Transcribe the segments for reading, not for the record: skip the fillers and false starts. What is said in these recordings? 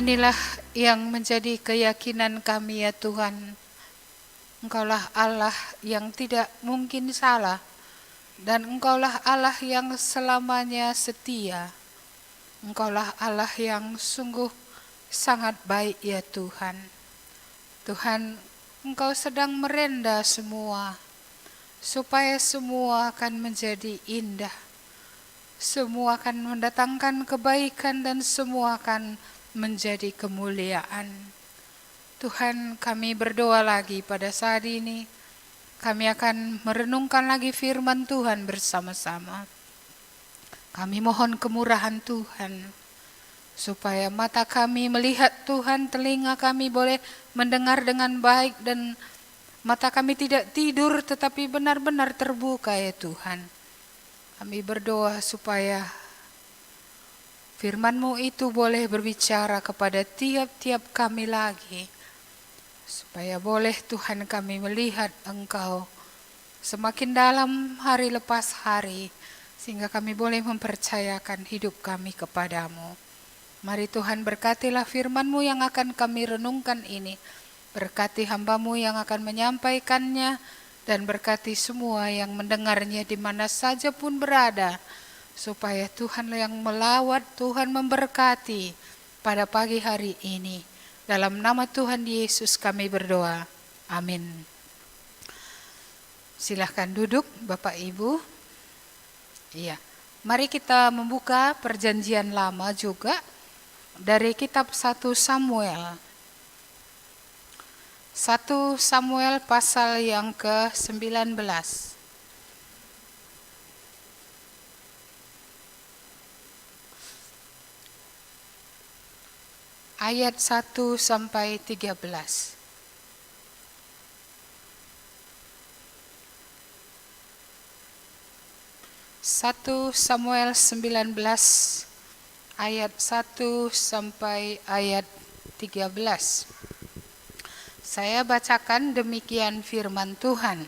Inilah yang menjadi keyakinan kami ya Tuhan. Engkaulah Allah yang tidak mungkin salah, dan Engkaulah Allah yang selamanya setia. Engkaulah Allah yang sungguh sangat baik ya Tuhan. Tuhan, Engkau sedang merenda semua, supaya semua akan menjadi indah. Semua akan mendatangkan kebaikan dan semua akan menjadi kemuliaan. Tuhan, kami berdoa lagi pada saat ini. Kami akan merenungkan lagi firman Tuhan bersama-sama. Kami mohon kemurahan Tuhan, supaya mata kami melihat Tuhan, telinga kami boleh mendengar dengan baik, dan mata kami tidak tidur tetapi benar-benar terbuka ya Tuhan. Kami berdoa supaya firman-Mu itu boleh berbicara kepada tiap-tiap kami lagi, supaya boleh Tuhan kami melihat Engkau semakin dalam hari lepas hari, sehingga kami boleh mempercayakan hidup kami kepadamu. Mari Tuhan berkatilah firman-Mu yang akan kami renungkan ini, berkati hamba-Mu yang akan menyampaikannya, dan berkati semua yang mendengarnya di mana saja pun berada, supaya Tuhan yang melawat, Tuhan memberkati pada pagi hari ini. Dalam nama Tuhan Yesus kami berdoa. Amin. Silahkan duduk Bapak Ibu. Iya, mari kita membuka perjanjian lama juga dari kitab 1 Samuel. 1 Samuel pasal yang ke-19. Ayat 1 sampai 13. Satu Samuel 19 ayat 1 sampai ayat 13. Saya bacakan demikian firman Tuhan.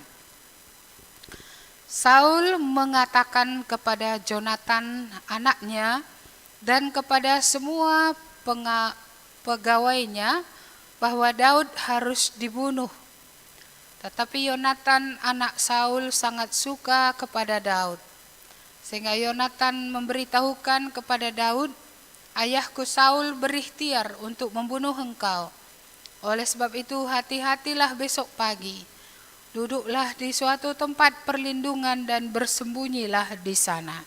Saul mengatakan kepada Jonatan anaknya dan kepada semua pegawainya bahwa Daud harus dibunuh. Tetapi Yonatan anak Saul sangat suka kepada Daud, sehingga Yonatan memberitahukan kepada Daud, ayahku Saul berikhtiar untuk membunuh engkau. Oleh sebab itu hati-hatilah besok pagi, duduklah di suatu tempat perlindungan dan bersembunyilah di sana.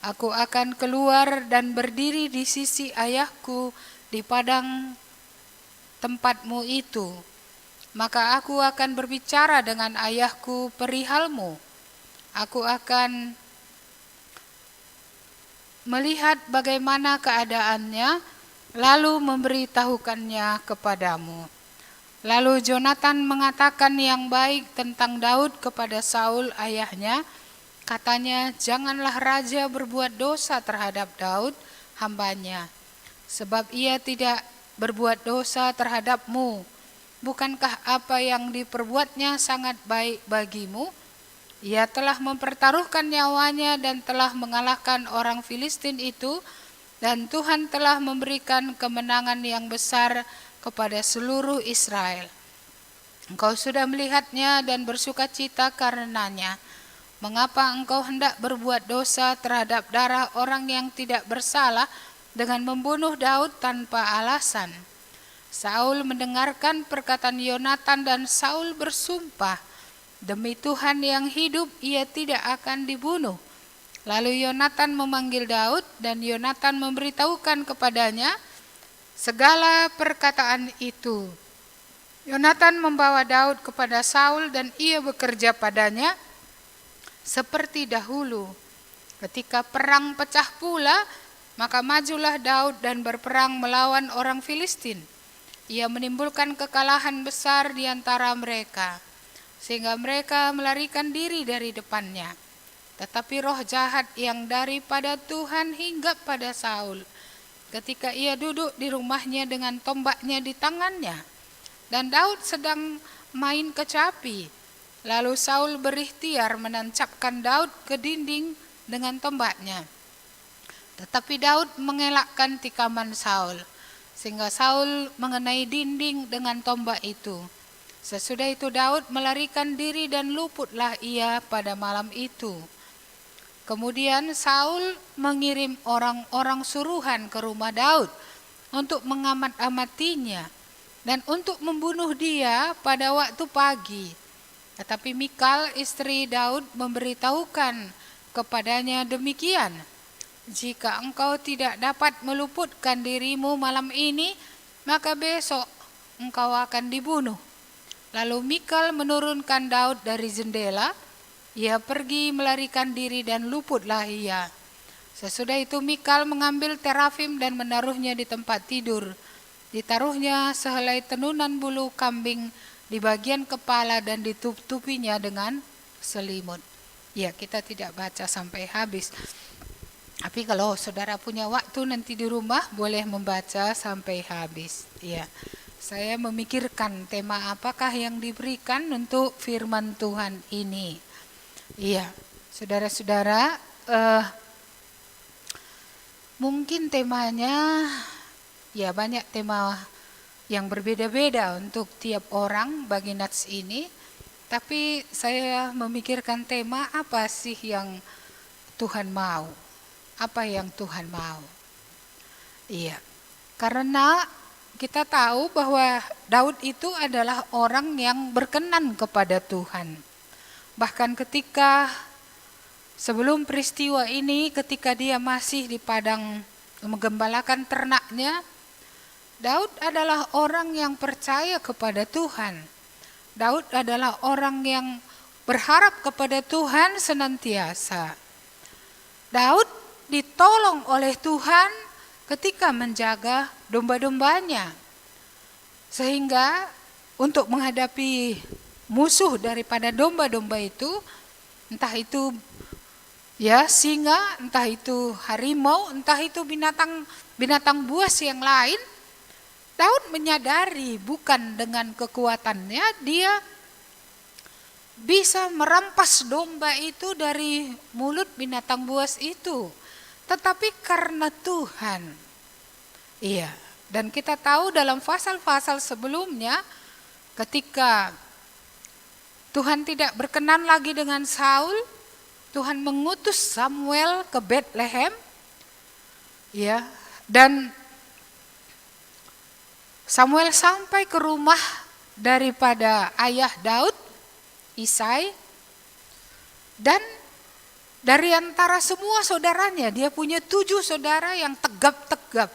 Aku akan keluar dan berdiri di sisi ayahku di padang tempatmu itu. Maka aku akan berbicara dengan ayahku perihalmu. Aku akan melihat bagaimana keadaannya, lalu memberitahukannya kepadamu. Lalu Jonatan mengatakan yang baik tentang Daud kepada Saul ayahnya. Katanya, janganlah raja berbuat dosa terhadap Daud, hambanya, sebab ia tidak berbuat dosa terhadapmu. Bukankah apa yang diperbuatnya sangat baik bagimu? Ia telah mempertaruhkan nyawanya dan telah mengalahkan orang Filistin itu, dan Tuhan telah memberikan kemenangan yang besar kepada seluruh Israel. Engkau sudah melihatnya dan bersukacita karenanya. Mengapa engkau hendak berbuat dosa terhadap darah orang yang tidak bersalah dengan membunuh Daud tanpa alasan? Saul mendengarkan perkataan Yonatan dan Saul bersumpah, demi Tuhan yang hidup ia tidak akan dibunuh. Lalu Yonatan memanggil Daud dan Yonatan memberitahukan kepadanya segala perkataan itu. Yonatan membawa Daud kepada Saul dan ia bekerja padanya seperti dahulu. Ketika perang pecah pula, maka majulah Daud dan berperang melawan orang Filistin. Ia menimbulkan kekalahan besar di antara mereka, sehingga mereka melarikan diri dari depannya. Tetapi roh jahat yang daripada Tuhan hinggap pada Saul ketika ia duduk di rumahnya dengan tombaknya di tangannya, dan Daud sedang main kecapi. Lalu Saul berikhtiar menancapkan Daud ke dinding dengan tombaknya. Tetapi Daud mengelakkan tikaman Saul, sehingga Saul mengenai dinding dengan tombak itu. Sesudah itu Daud melarikan diri dan luputlah ia pada malam itu. Kemudian Saul mengirim orang-orang suruhan ke rumah Daud untuk mengamat-amatinya dan untuk membunuh dia pada waktu pagi. Tetapi Mikal istri Daud memberitahukan kepadanya demikian, "Jika engkau tidak dapat meluputkan dirimu malam ini, maka besok engkau akan dibunuh." Lalu Mikal menurunkan Daud dari jendela, ia pergi melarikan diri dan luputlah ia. Sesudah itu Mikal mengambil terafim dan menaruhnya di tempat tidur. Ditaruhnya sehelai tenunan bulu kambing di bagian kepala dan ditutupinya dengan selimut. Ya, kita tidak baca sampai habis. Tapi kalau saudara punya waktu nanti di rumah boleh membaca sampai habis. Ya. Saya memikirkan tema apakah yang diberikan untuk firman Tuhan ini. Iya, saudara-saudara, mungkin temanya ya banyak tema yang berbeda-beda untuk tiap orang bagi nats ini. Tapi saya memikirkan tema apa sih yang Tuhan mau? Apa yang Tuhan mau? Iya, karena kita tahu bahwa Daud itu adalah orang yang berkenan kepada Tuhan. Bahkan ketika sebelum peristiwa ini, ketika dia masih di padang menggembalakan ternaknya, Daud adalah orang yang percaya kepada Tuhan. Daud adalah orang yang berharap kepada Tuhan senantiasa. Daud ditolong oleh Tuhan ketika menjaga domba-dombanya. Sehingga untuk menghadapi musuh daripada domba-domba itu, entah itu ya singa, entah itu harimau, entah itu binatang buas yang lain, Daud menyadari bukan dengan kekuatannya dia bisa merampas domba itu dari mulut binatang buas itu, tetapi karena Tuhan. Iya, dan kita tahu dalam pasal-pasal sebelumnya ketika Tuhan tidak berkenan lagi dengan Saul, Tuhan mengutus Samuel ke Bethlehem. Ya, dan Samuel sampai ke rumah daripada ayah Daud, Isai, dan dari antara semua saudaranya, dia punya 7 saudara yang tegap-tegap,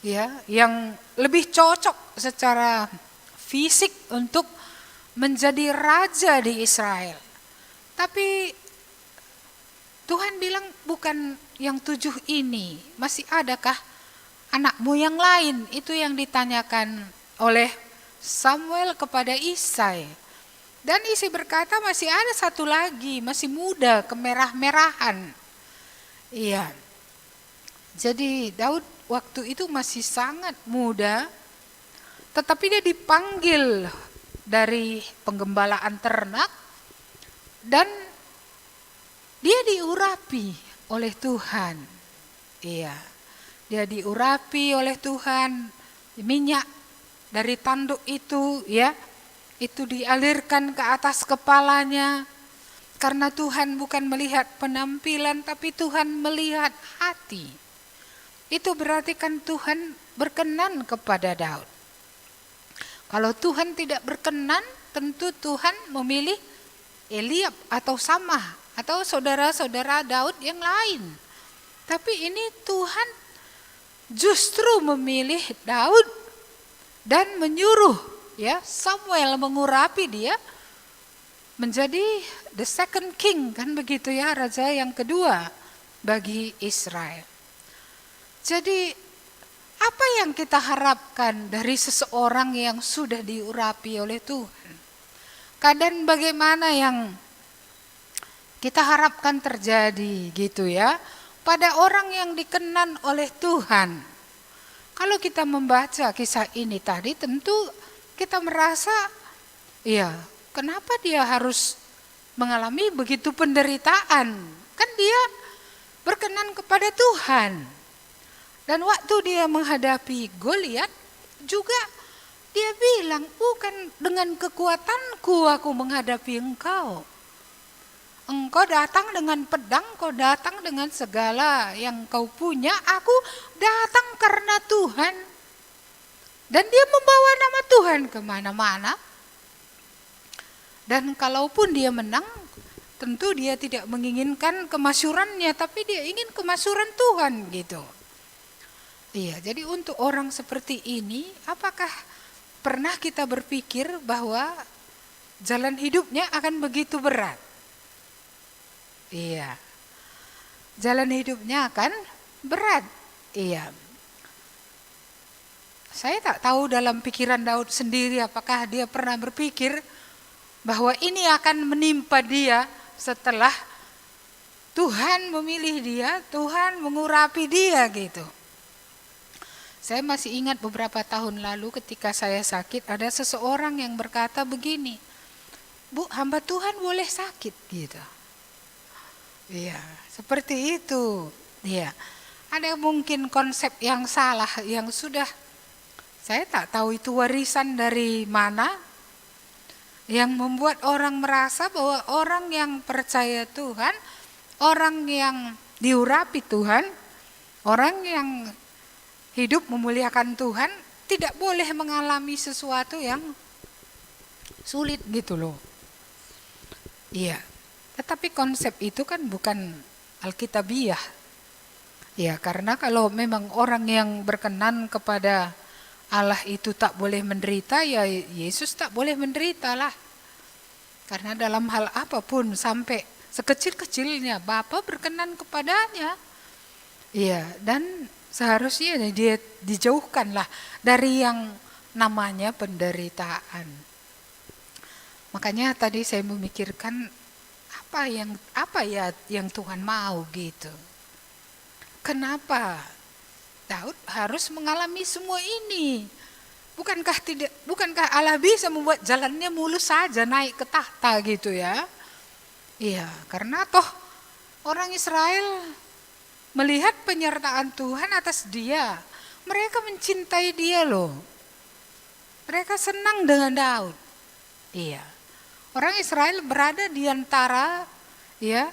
ya, yang lebih cocok secara fisik untuk menjadi raja di Israel. Tapi Tuhan bilang bukan yang 7 ini, masih adakah anakmu yang lain? Itu yang ditanyakan oleh Samuel kepada Isai. Dan Isai berkata masih ada satu lagi, masih muda, kemerah-merahan. Iya. Jadi Daud waktu itu masih sangat muda, tetapi dia dipanggil dari penggembalaan ternak dan dia diurapi oleh Tuhan. Iya. Dia diurapi oleh Tuhan, minyak dari tanduk itu ya, itu dialirkan ke atas kepalanya. Karena Tuhan bukan melihat penampilan, tapi Tuhan melihat hati. Itu berarti kan Tuhan berkenan kepada Daud. Kalau Tuhan tidak berkenan, tentu Tuhan memilih Eliab atau Samah atau saudara-saudara Daud yang lain. Tapi ini Tuhan justru memilih Daud dan menyuruh ya Samuel mengurapi dia menjadi the second king, kan begitu ya, raja yang kedua bagi Israel. Jadi apa yang kita harapkan dari seseorang yang sudah diurapi oleh Tuhan? Kadang bagaimana yang kita harapkan terjadi gitu ya pada orang yang dikenan oleh Tuhan. Kalau kita membaca kisah ini tadi tentu kita merasa, ya kenapa dia harus mengalami begitu penderitaan? Kan dia berkenan kepada Tuhan. Dan waktu dia menghadapi Goliat juga dia bilang, bukan dengan kekuatanku aku menghadapi engkau. Engkau datang dengan pedang, kau datang dengan segala yang kau punya, aku datang karena Tuhan. Dan dia membawa nama Tuhan kemana-mana. Dan kalaupun dia menang, tentu dia tidak menginginkan kemasyurannya, tapi dia ingin kemasyuran Tuhan gitu. Iya, jadi untuk orang seperti ini, apakah pernah kita berpikir bahwa jalan hidupnya akan begitu berat? Iya, jalan hidupnya akan berat. Iya, saya tak tahu dalam pikiran Daud sendiri apakah dia pernah berpikir bahwa ini akan menimpa dia setelah Tuhan memilih dia, Tuhan mengurapi dia gitu. Saya masih ingat beberapa tahun lalu ketika saya sakit, ada seseorang yang berkata begini, "Bu, hamba Tuhan boleh sakit?" gitu. Iya, seperti itu. Iya. Ada mungkin konsep yang salah yang sudah saya tak tahu itu warisan dari mana yang membuat orang merasa bahwa orang yang percaya Tuhan, orang yang diurapi Tuhan, orang yang hidup memuliakan Tuhan tidak boleh mengalami sesuatu yang sulit gitu loh. Iya. Tetapi konsep itu kan bukan Alkitabiah. Ya, karena kalau memang orang yang berkenan kepada Allah itu tak boleh menderita, ya Yesus tak boleh menderita lah. Karena dalam hal apapun sampai sekecil-kecilnya Bapa berkenan kepadanya. Iya, dan seharusnya dia dijauhkanlah dari yang namanya penderitaan. Makanya tadi saya memikirkan apa ya yang Tuhan mau gitu. Kenapa Daud harus mengalami semua ini? Bukankah Allah bisa membuat jalannya mulus saja naik ke tahta gitu ya? Iya, karena toh orang Israel melihat penyertaan Tuhan atas dia. Mereka mencintai dia loh. Mereka senang dengan Daud. Iya. Orang Israel berada di antara ya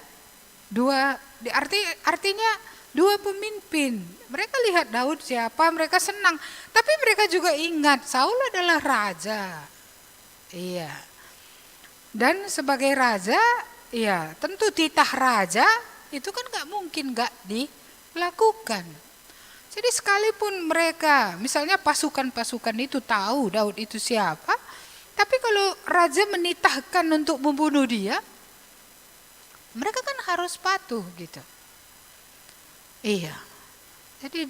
artinya dua pemimpin. Mereka lihat Daud siapa, mereka senang. Tapi mereka juga ingat Saul adalah raja. Iya. Dan sebagai raja, ya tentu titah raja itu kan gak mungkin gak dilakukan. Jadi sekalipun mereka, misalnya pasukan-pasukan itu tahu Daud itu siapa, tapi kalau raja menitahkan untuk membunuh dia, mereka kan harus patuh gitu. Iya. Jadi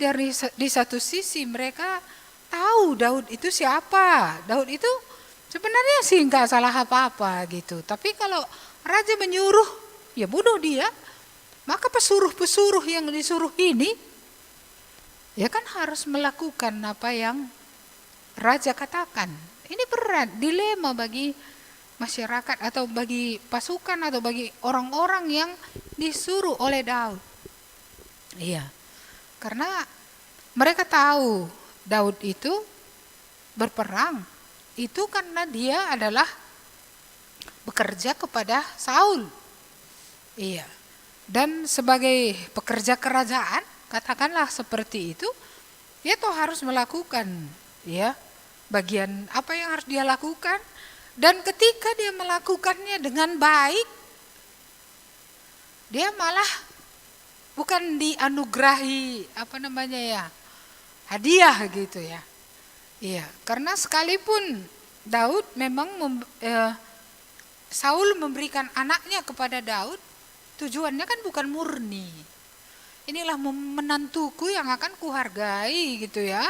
di satu sisi mereka tahu Daud itu siapa. Daud itu sebenarnya sih nggak salah apa-apa gitu. Tapi kalau raja menyuruh, ya bunuh dia. Maka pesuruh-pesuruh yang disuruh ini, ya kan harus melakukan apa yang raja katakan. Ini berat, dilema bagi masyarakat atau bagi pasukan atau bagi orang-orang yang disuruh oleh Daud. Iya, karena mereka tahu Daud itu berperang, itu karena dia adalah bekerja kepada Saul. Iya, dan sebagai pekerja kerajaan, katakanlah seperti itu, dia toh harus melakukan ya bagian apa yang harus dia lakukan, dan ketika dia melakukannya dengan baik, dia malah bukan dianugerahi hadiah gitu ya. Iya, karena sekalipun Daud memang Saul memberikan anaknya kepada Daud, tujuannya kan bukan murni. Inilah menantuku yang akan kuhargai gitu ya.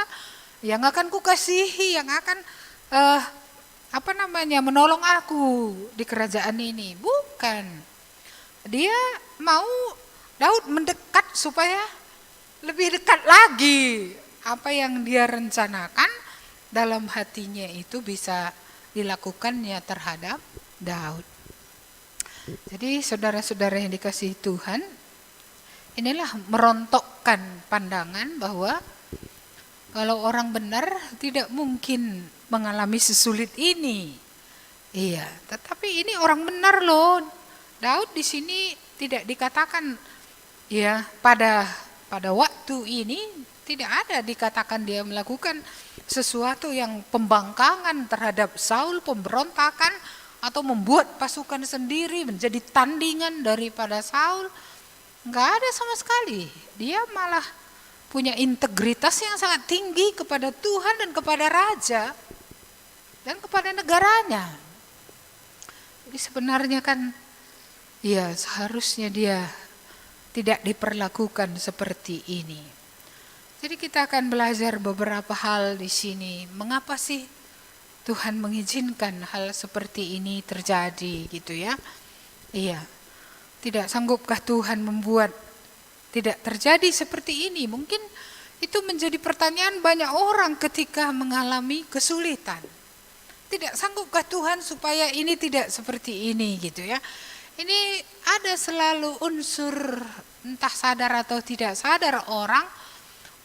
Yang akan kukasihi, yang akan menolong aku di kerajaan ini. Bukan. Dia mau Daud mendekat supaya lebih dekat lagi. Apa yang dia rencanakan dalam hatinya itu bisa dilakukannya terhadap Daud. Jadi saudara-saudara yang dikasihi Tuhan, inilah merontokkan pandangan bahwa kalau orang benar tidak mungkin mengalami sesulit ini. Iya, tetapi ini orang benar loh. Daud di sini tidak dikatakan ya pada waktu ini tidak ada dikatakan dia melakukan sesuatu yang pembangkangan terhadap Saul, pemberontakan atau membuat pasukan sendiri menjadi tandingan daripada Saul. Enggak ada sama sekali. Dia malah punya integritas yang sangat tinggi kepada Tuhan dan kepada raja dan kepada negaranya. Jadi sebenarnya kan ya seharusnya dia tidak diperlakukan seperti ini. Jadi kita akan belajar beberapa hal di sini. Mengapa sih Tuhan mengizinkan hal seperti ini terjadi gitu ya? Iya. Tidak sanggupkah Tuhan membuat tidak terjadi seperti ini? Mungkin itu menjadi pertanyaan banyak orang ketika mengalami kesulitan. Tidak sanggupkah Tuhan supaya ini tidak seperti ini gitu ya? Ini ada selalu unsur entah sadar atau tidak sadar orang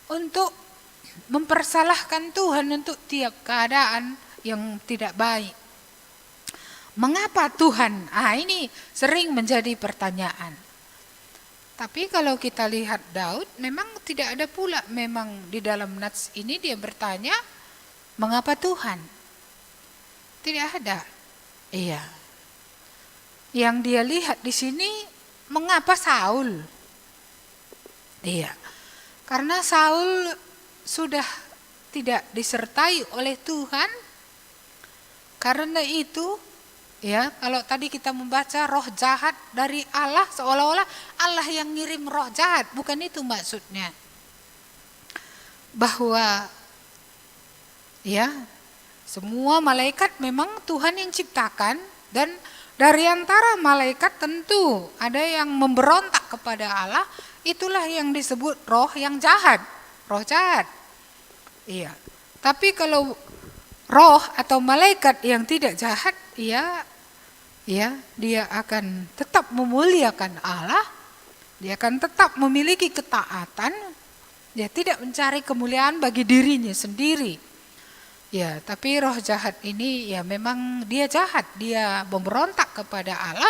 untuk mempersalahkan Tuhan untuk tiap keadaan yang tidak baik. Mengapa Tuhan? Ini sering menjadi pertanyaan. Tapi kalau kita lihat Daud, memang tidak ada pula memang di dalam nats ini dia bertanya, mengapa Tuhan? Tidak ada. Iya. Yang dia lihat di sini, mengapa Saul? Iya. Karena Saul sudah tidak disertai oleh Tuhan. Karena itu, ya, kalau tadi kita membaca roh jahat dari Allah, seolah-olah Allah yang ngirim roh jahat, bukan itu maksudnya. Bahwa ya, semua malaikat memang Tuhan yang ciptakan, dan dari antara malaikat tentu ada yang memberontak kepada Allah, itulah yang disebut roh yang jahat, roh jahat. Iya. Tapi kalau roh atau malaikat yang tidak jahat, ya dia akan tetap memuliakan Allah, dia akan tetap memiliki ketaatan, dia tidak mencari kemuliaan bagi dirinya sendiri. Ya, tapi roh jahat ini ya memang dia jahat, dia memberontak kepada Allah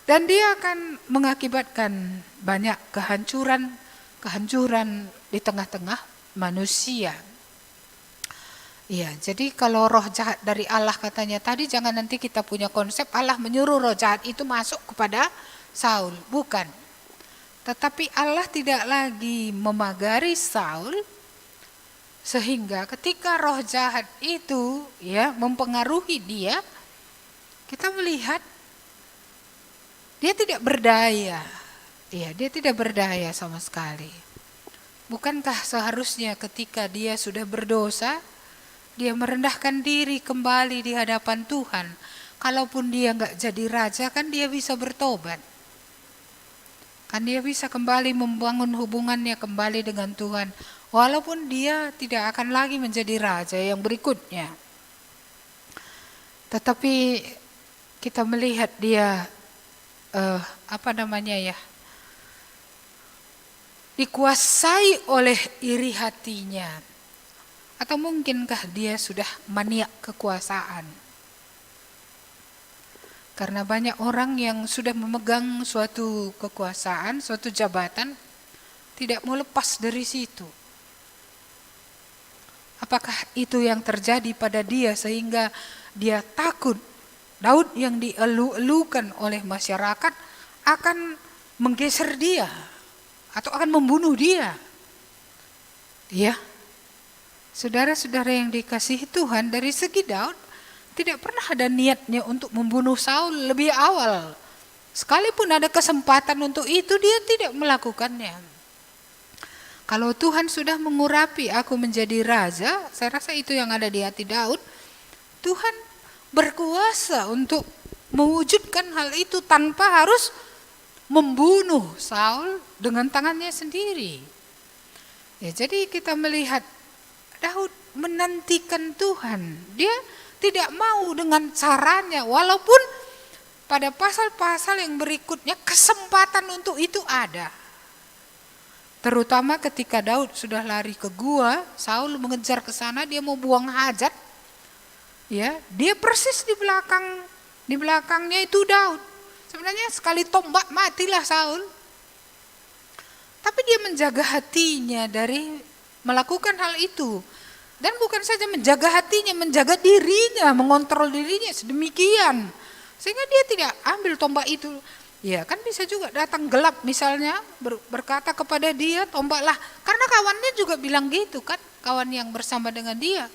dan dia akan mengakibatkan banyak kehancuran di tengah-tengah manusia. Ya, jadi kalau roh jahat dari Allah katanya tadi, jangan nanti kita punya konsep Allah menyuruh roh jahat itu masuk kepada Saul, bukan. Tetapi Allah tidak lagi memagari Saul, sehingga ketika roh jahat itu ya mempengaruhi dia, kita melihat dia tidak berdaya. Ya, dia tidak berdaya sama sekali. Bukankah seharusnya ketika dia sudah berdosa, dia merendahkan diri kembali di hadapan Tuhan. Kalaupun dia enggak jadi raja, kan dia bisa bertobat. Kan dia bisa kembali membangun hubungannya kembali dengan Tuhan. Walaupun dia tidak akan lagi menjadi raja yang berikutnya. Tetapi kita melihat dia dikuasai oleh iri hatinya. Atau mungkinkah dia sudah maniak kekuasaan? Karena banyak orang yang sudah memegang suatu kekuasaan, suatu jabatan, tidak mau lepas dari situ. Apakah itu yang terjadi pada dia sehingga dia takut Daud yang dielu-elukan oleh masyarakat akan menggeser dia atau akan membunuh dia? Ya, saudara-saudara yang dikasihi Tuhan, dari segi Daud tidak pernah ada niatnya untuk membunuh Saul lebih awal. Sekalipun ada kesempatan untuk itu, dia tidak melakukannya. Kalau Tuhan sudah mengurapi aku menjadi raja, saya rasa itu yang ada di hati Daud. Tuhan berkuasa untuk mewujudkan hal itu tanpa harus membunuh Saul dengan tangannya sendiri. Ya, jadi kita melihat Daud menantikan Tuhan. Dia tidak mau dengan caranya, walaupun pada pasal-pasal yang berikutnya kesempatan untuk itu ada. Terutama ketika Daud sudah lari ke gua, Saul mengejar ke sana, dia mau buang hajat. Ya, dia persis di belakangnya itu Daud. Sebenarnya sekali tombak matilah Saul. Tapi dia menjaga hatinya dari melakukan hal itu. Dan bukan saja menjaga hatinya, menjaga dirinya, mengontrol dirinya sedemikian. Sehingga dia tidak ambil tombak itu. Ya kan bisa juga datang gelap misalnya berkata kepada dia tombaklah. Karena kawannya juga bilang gitu kan, kawan yang bersama dengan dia.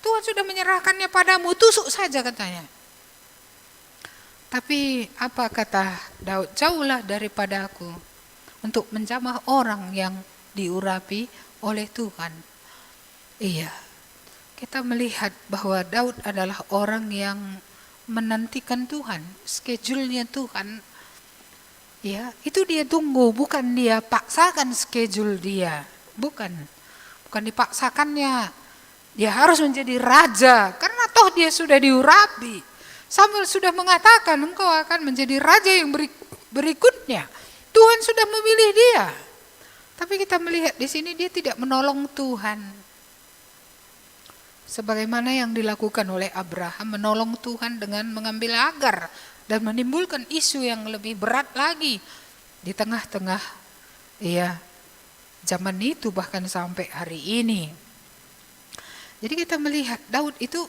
Tuhan sudah menyerahkannya padamu, tusuk saja katanya. Tapi apa kata Daud? Jauhlah daripada aku untuk menjamah orang yang diurapi oleh Tuhan. Iya, kita melihat bahwa Daud adalah orang yang menantikan Tuhan, schedule-nya Tuhan. Ya, itu dia tunggu, bukan dia paksakan schedule dia. Bukan dipaksakannya. Dia harus menjadi raja, karena toh dia sudah diurapi. Samuel sudah mengatakan, engkau akan menjadi raja yang berikutnya. Tuhan sudah memilih dia. Tapi kita melihat di sini dia tidak menolong Tuhan. Sebagaimana yang dilakukan oleh Abraham, menolong Tuhan dengan mengambil Hagar dan menimbulkan isu yang lebih berat lagi di tengah-tengah zaman itu bahkan sampai hari ini. Jadi kita melihat Daud itu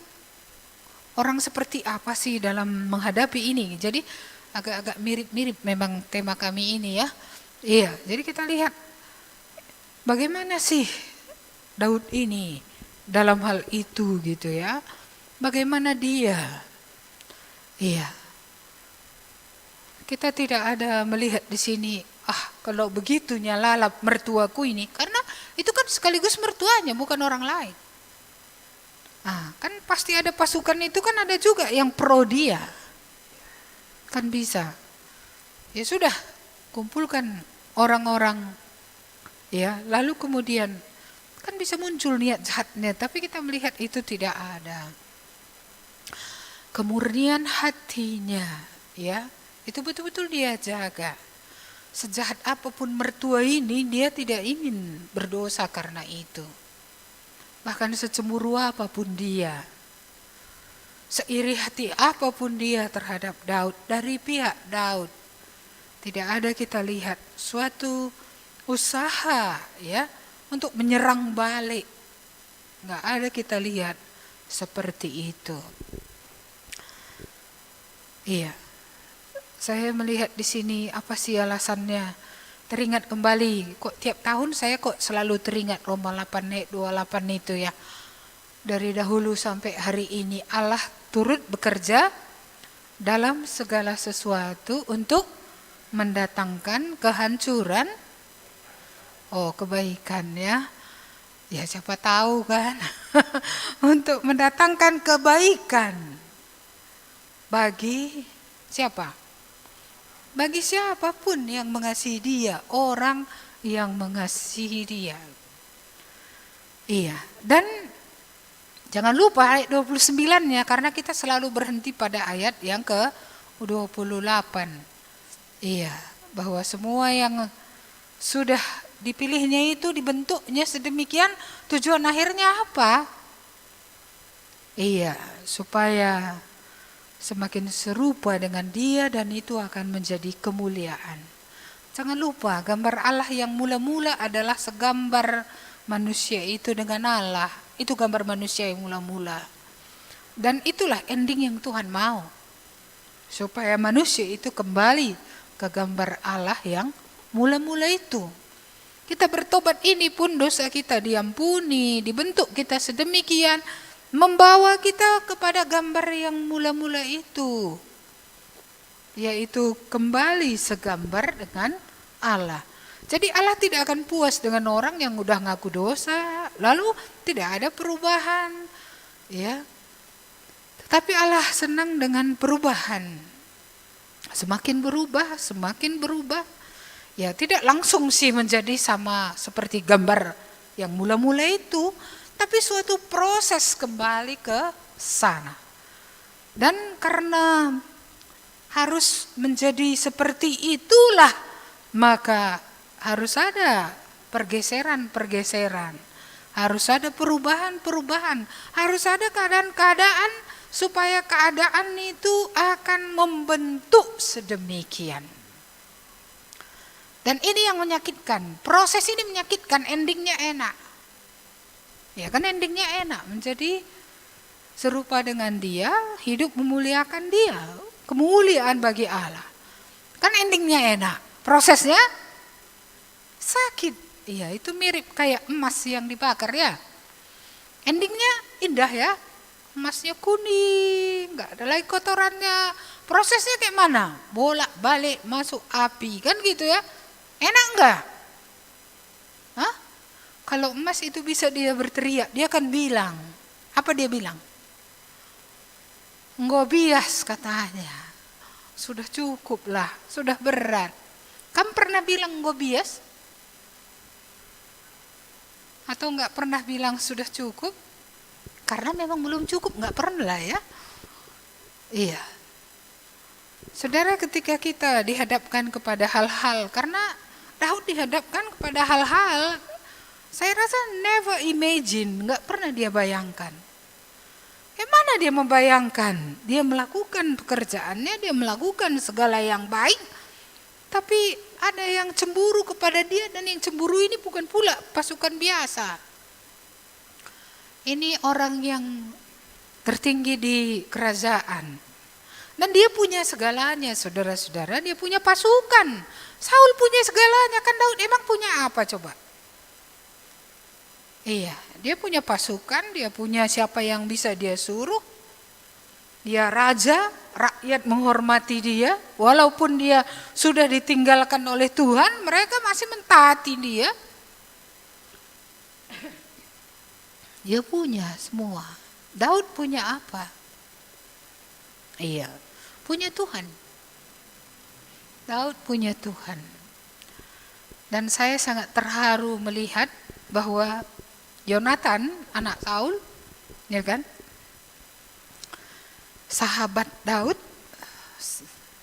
orang seperti apa sih dalam menghadapi ini. Jadi agak-agak mirip-mirip memang tema kami ini ya. Iya, jadi kita lihat bagaimana sih Daud ini dalam hal itu gitu ya. Bagaimana dia? Iya. Kita tidak ada melihat di sini, kalau begitunya lalap mertuaku ini, karena itu kan sekaligus mertuanya, bukan orang lain. Kan pasti ada pasukan itu kan ada juga yang pro dia. Kan bisa. Ya sudah, kumpulkan orang-orang ya, lalu kemudian kan bisa muncul niat jahatnya, tapi kita melihat itu tidak ada. Kemurnian hatinya, ya, itu betul-betul dia jaga. Sejahat apapun mertua ini, dia tidak ingin berdosa karena itu. Bahkan secemburu apapun dia, seiri hati apapun dia terhadap Daud, dari pihak Daud, tidak ada kita lihat suatu usaha ya untuk menyerang balik. Nggak ada kita lihat seperti itu. Iya, saya melihat di sini apa sih alasannya? Teringat kembali, kok tiap tahun saya kok selalu teringat Roma 8 ayat 28 itu ya. Dari dahulu sampai hari ini Allah turut bekerja dalam segala sesuatu untuk mendatangkan kehancuran, kebaikan ya. Ya siapa tahu kan, untuk mendatangkan kebaikan bagi siapa? Bagi siapapun yang mengasihi dia, orang yang mengasihi dia. Iya, dan jangan lupa ayat 29-nya, karena kita selalu berhenti pada ayat yang ke-28. Iya, bahwa semua yang sudah dipilihnya itu dibentuknya sedemikian, tujuan akhirnya apa? Iya, supaya semakin serupa dengan dia dan itu akan menjadi kemuliaan. Jangan lupa gambar Allah yang mula-mula adalah segambar manusia itu dengan Allah. Itu gambar manusia yang mula-mula. Dan itulah ending yang Tuhan mau. Supaya manusia itu kembali ke gambar Allah yang mula-mula itu. Kita bertobat ini pun dosa kita diampuni, dibentuk kita sedemikian, membawa kita kepada gambar yang mula-mula itu, yaitu kembali segambar dengan Allah. Jadi Allah tidak akan puas dengan orang yang udah ngaku dosa, lalu tidak ada perubahan, ya. Tetapi Allah senang dengan perubahan. Semakin berubah, ya tidak langsung sih menjadi sama seperti gambar yang mula-mula itu, tapi suatu proses kembali ke sana. Dan karena harus menjadi seperti itulah, maka harus ada pergeseran-pergeseran. Harus ada perubahan-perubahan. Harus ada keadaan-keadaan supaya keadaan itu akan membentuk sedemikian. Dan ini yang menyakitkan. Proses ini menyakitkan, endingnya enak. Ya kan endingnya enak, menjadi serupa dengan dia, hidup memuliakan dia. Kemuliaan bagi Allah. Kan endingnya enak. Prosesnya sakit. Iya, itu mirip kayak emas yang dibakar ya. Endingnya indah ya. Emasnya kuning, nggak ada lagi kotorannya. Prosesnya kayak mana? Bolak-balik masuk api, kan gitu ya. Enak nggak? Hah? Kalau emas itu bisa dia berteriak, dia akan bilang. Apa dia bilang? Nggak bias katanya. Sudah cukup lah, sudah berat. Kamu pernah bilang nggak bias? Atau nggak pernah bilang sudah cukup? Karena memang belum cukup, nggak pernah lah ya. Iya. Saudara, ketika kita dihadapkan kepada hal-hal, karena Daud dihadapkan kepada hal-hal, saya rasa never imagine, nggak pernah dia bayangkan. Mana dia membayangkan? Dia melakukan pekerjaannya, dia melakukan segala yang baik, tapi ada yang cemburu kepada dia, dan yang cemburu ini bukan pula pasukan biasa. Ini orang yang tertinggi di kerajaan. Dan dia punya segalanya, saudara-saudara, dia punya pasukan. Saul punya segalanya, kan Daud emang punya apa coba? Iya, dia punya pasukan, dia punya siapa yang bisa dia suruh. Dia raja, rakyat menghormati dia, walaupun dia sudah ditinggalkan oleh Tuhan, mereka masih mentaati dia. Dia punya semua. Daud punya apa? Iya, punya Tuhan. Daud punya Tuhan. Dan saya sangat terharu melihat bahwa Yonatan, anak Saul, ya kan? Sahabat Daud,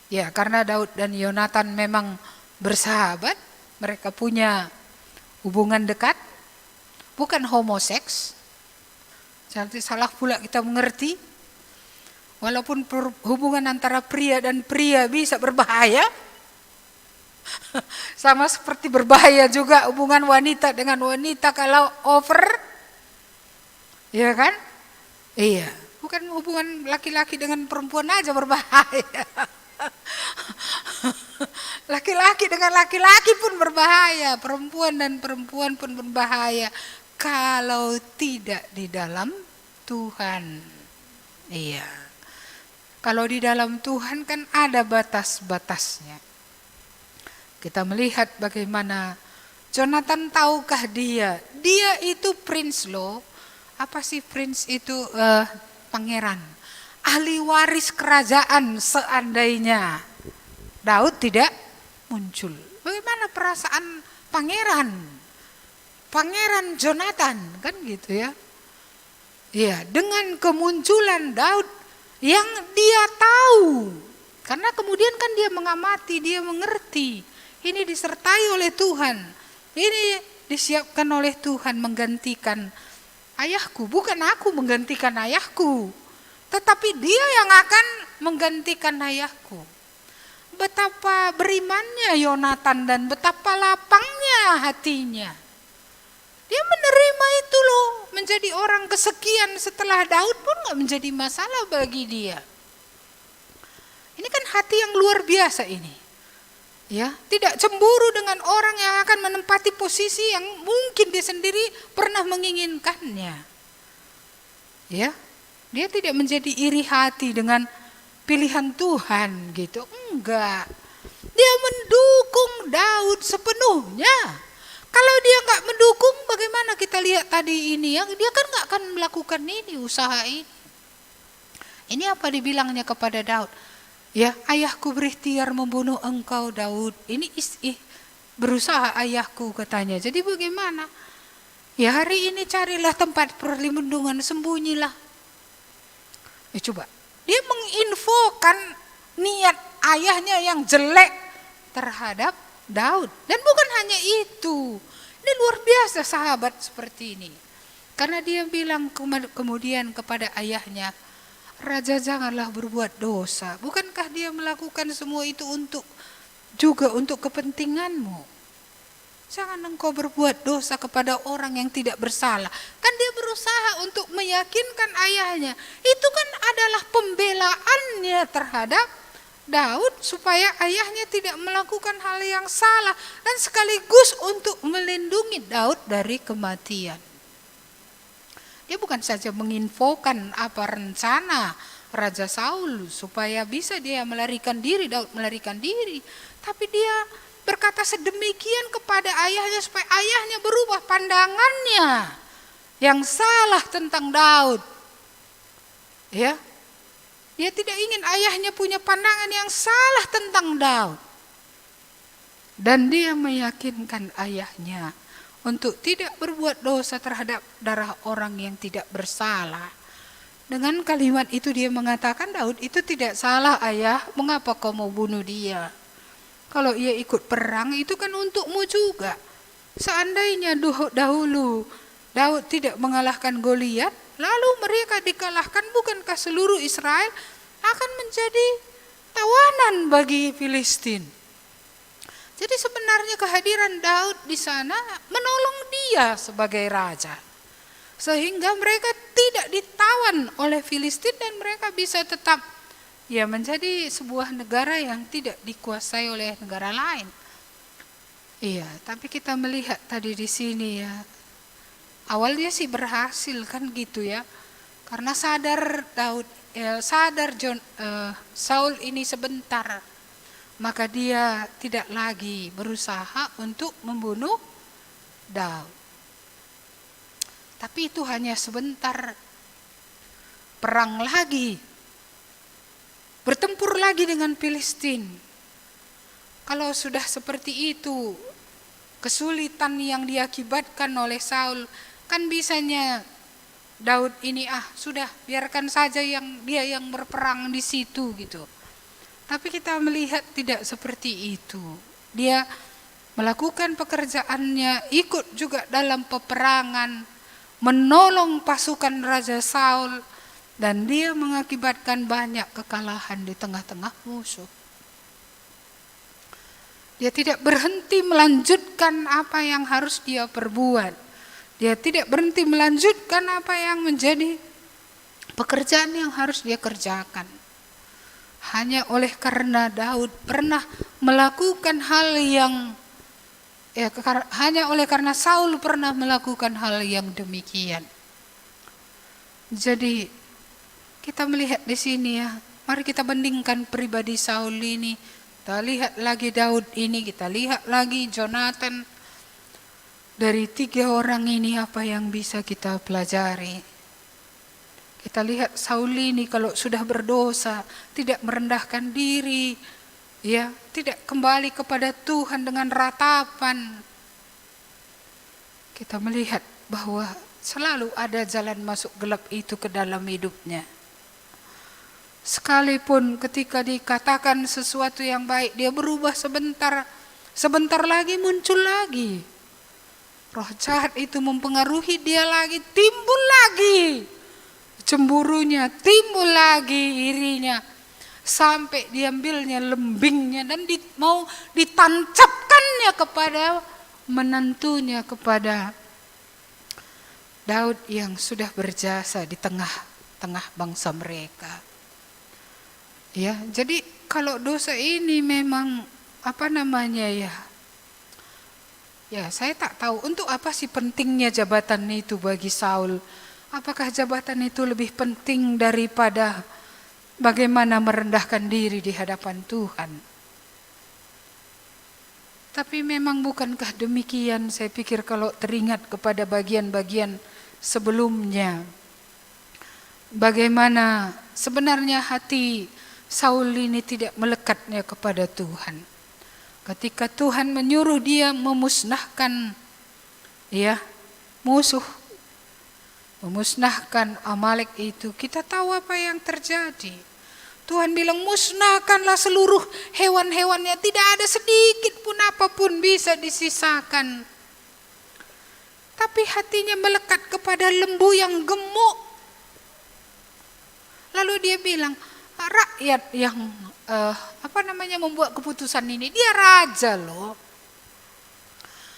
ya karena Daud dan Yonatan memang bersahabat, mereka punya hubungan dekat, bukan homoseks. Jadi salah pula kita mengerti, walaupun hubungan antara pria dan pria bisa berbahaya, sama seperti berbahaya juga hubungan wanita dengan wanita kalau over, ya kan? Iya. Bukan hubungan laki-laki dengan perempuan aja berbahaya. Laki-laki dengan laki-laki pun berbahaya. Perempuan dan perempuan pun berbahaya. Kalau tidak di dalam Tuhan. Iya. Kalau di dalam Tuhan kan ada batas-batasnya. Kita melihat bagaimana Jonathan, tahukah dia itu prince loh. Apa sih prince itu? Pangeran, ahli waris kerajaan seandainya Daud tidak muncul. Bagaimana perasaan pangeran Jonathan, kan gitu ya. Iya, dengan kemunculan Daud yang dia tahu, karena kemudian kan dia mengamati, dia mengerti, ini disertai oleh Tuhan, ini disiapkan oleh Tuhan menggantikan ayahku, bukan aku menggantikan ayahku, tetapi dia yang akan menggantikan ayahku. Betapa berimannya Yonatan dan betapa lapangnya hatinya. Dia menerima itu loh, menjadi orang kesekian setelah Daud pun gak menjadi masalah bagi dia. Ini kan hati yang luar biasa ini. Ya, tidak cemburu dengan orang yang akan menempati posisi yang mungkin dia sendiri pernah menginginkannya. Ya, dia tidak menjadi iri hati dengan pilihan Tuhan gitu. Enggak. Dia mendukung Daud sepenuhnya. Kalau dia enggak mendukung, bagaimana kita lihat tadi ini ya, dia kan enggak akan melakukan ini, usaha ini. Ini apa dibilangnya kepada Daud? Ya, ayahku berikhtiar membunuh engkau Daud. Ini berusaha ayahku katanya. Jadi bagaimana? Ya hari ini carilah tempat perlindungan, sembunyilah. Coba, dia menginfokan niat ayahnya yang jelek terhadap Daud. Dan bukan hanya itu, Ini luar biasa sahabat seperti ini. Karena dia bilang kemudian kepada ayahnya, Raja janganlah berbuat dosa. Bukankah dia melakukan semua itu juga untuk kepentinganmu? Jangan engkau berbuat dosa kepada orang yang tidak bersalah. Kan dia berusaha untuk meyakinkan ayahnya. Itu kan adalah pembelaannya terhadap Daud supaya ayahnya tidak melakukan hal yang salah. Dan sekaligus untuk melindungi Daud dari kematian. Dia bukan saja menginfokan apa rencana Raja Saul supaya bisa dia melarikan diri, Daud melarikan diri. Tapi dia berkata sedemikian kepada ayahnya supaya ayahnya berubah pandangannya yang salah tentang Daud. Ya. Dia tidak ingin ayahnya punya pandangan yang salah tentang Daud. Dan dia meyakinkan ayahnya untuk tidak berbuat dosa terhadap darah orang yang tidak bersalah. Dengan kalimat itu dia mengatakan, Daud itu tidak salah ayah, mengapa kau mau bunuh dia? Kalau ia ikut perang itu kan untukmu juga. Seandainya dahulu Daud tidak mengalahkan Goliat, lalu mereka dikalahkan, bukankah seluruh Israel akan menjadi tawanan bagi Filistin? Jadi sebenarnya kehadiran Daud di sana menolong dia sebagai raja. Sehingga mereka tidak ditawan oleh Filistin dan mereka bisa tetap menjadi sebuah negara yang tidak dikuasai oleh negara lain. Iya, tapi kita melihat tadi di sini ya. Awalnya sih berhasil kan gitu ya. Karena sadar Saul ini sebentar, maka dia tidak lagi berusaha untuk membunuh Daud. Tapi itu hanya sebentar. Perang lagi. Bertempur lagi dengan Filistin. Kalau sudah seperti itu, kesulitan yang diakibatkan oleh Saul, kan bisanya Daud ini sudah biarkan saja dia yang berperang di situ gitu. Tapi kita melihat tidak seperti itu. Dia melakukan pekerjaannya, ikut juga dalam peperangan, menolong pasukan Raja Saul, dan dia mengakibatkan banyak kekalahan di tengah-tengah musuh. Dia tidak berhenti melanjutkan apa yang harus dia perbuat. Dia tidak berhenti melanjutkan apa yang menjadi pekerjaan yang harus dia kerjakan. Hanya oleh karena Daud pernah melakukan hal yang hanya oleh karena Saul pernah melakukan hal yang demikian. Jadi kita melihat di sini ya, mari kita bandingkan pribadi Saul ini. Kita lihat lagi Daud ini, kita lihat lagi Jonathan. Dari 3 orang ini apa yang bisa kita pelajari? Kita lihat Saul ini kalau sudah berdosa, tidak merendahkan diri, ya, tidak kembali kepada Tuhan dengan ratapan. Kita melihat bahwa selalu ada jalan masuk gelap itu ke dalam hidupnya. Sekalipun ketika dikatakan sesuatu yang baik, dia berubah sebentar lagi muncul lagi. Roh jahat itu mempengaruhi dia lagi, timbul lagi cemburunya, timbul lagi irinya, sampai diambilnya lembingnya dan mau ditancapkannya kepada menantunya, kepada Daud yang sudah berjasa di tengah-tengah bangsa mereka. Ya, jadi kalau dosa ini memang ya saya tak tahu untuk apa sih pentingnya jabatan itu bagi Saul. Apakah jabatan itu lebih penting daripada bagaimana merendahkan diri di hadapan Tuhan? Tapi memang bukankah demikian, saya pikir kalau teringat kepada bagian-bagian sebelumnya. Bagaimana sebenarnya hati Saul ini tidak melekatnya kepada Tuhan. Ketika Tuhan menyuruh dia memusnahkan musuh, memusnahkan Amalek itu, kita tahu apa yang terjadi. Tuhan bilang musnahkanlah seluruh hewan-hewannya, tidak ada sedikit pun apapun bisa disisakan. tapi hatinya melekat kepada lembu yang gemuk. Lalu dia bilang, rakyat yang membuat keputusan ini, dia raja loh.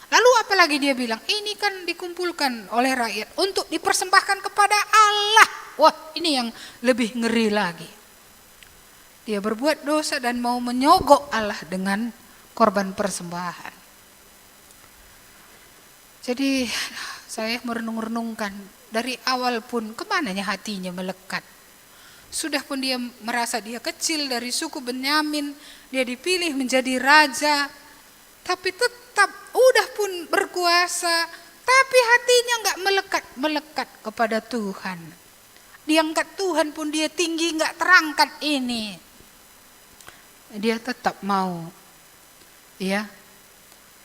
Lalu apalagi dia bilang, ini kan dikumpulkan oleh rakyat untuk dipersembahkan kepada Allah. Wah, ini yang lebih ngeri lagi. Dia berbuat dosa dan mau menyogok Allah dengan korban persembahan. Jadi saya merenung-renungkan, dari awal pun kemananya hatinya melekat. Sudah pun dia merasa dia kecil dari suku Benyamin, dia dipilih menjadi raja, tapi tetap udah pun berkuasa, tapi hatinya nggak melekat kepada Tuhan. Diangkat Tuhan pun dia tinggi nggak terangkat ini. Dia tetap mau, ya.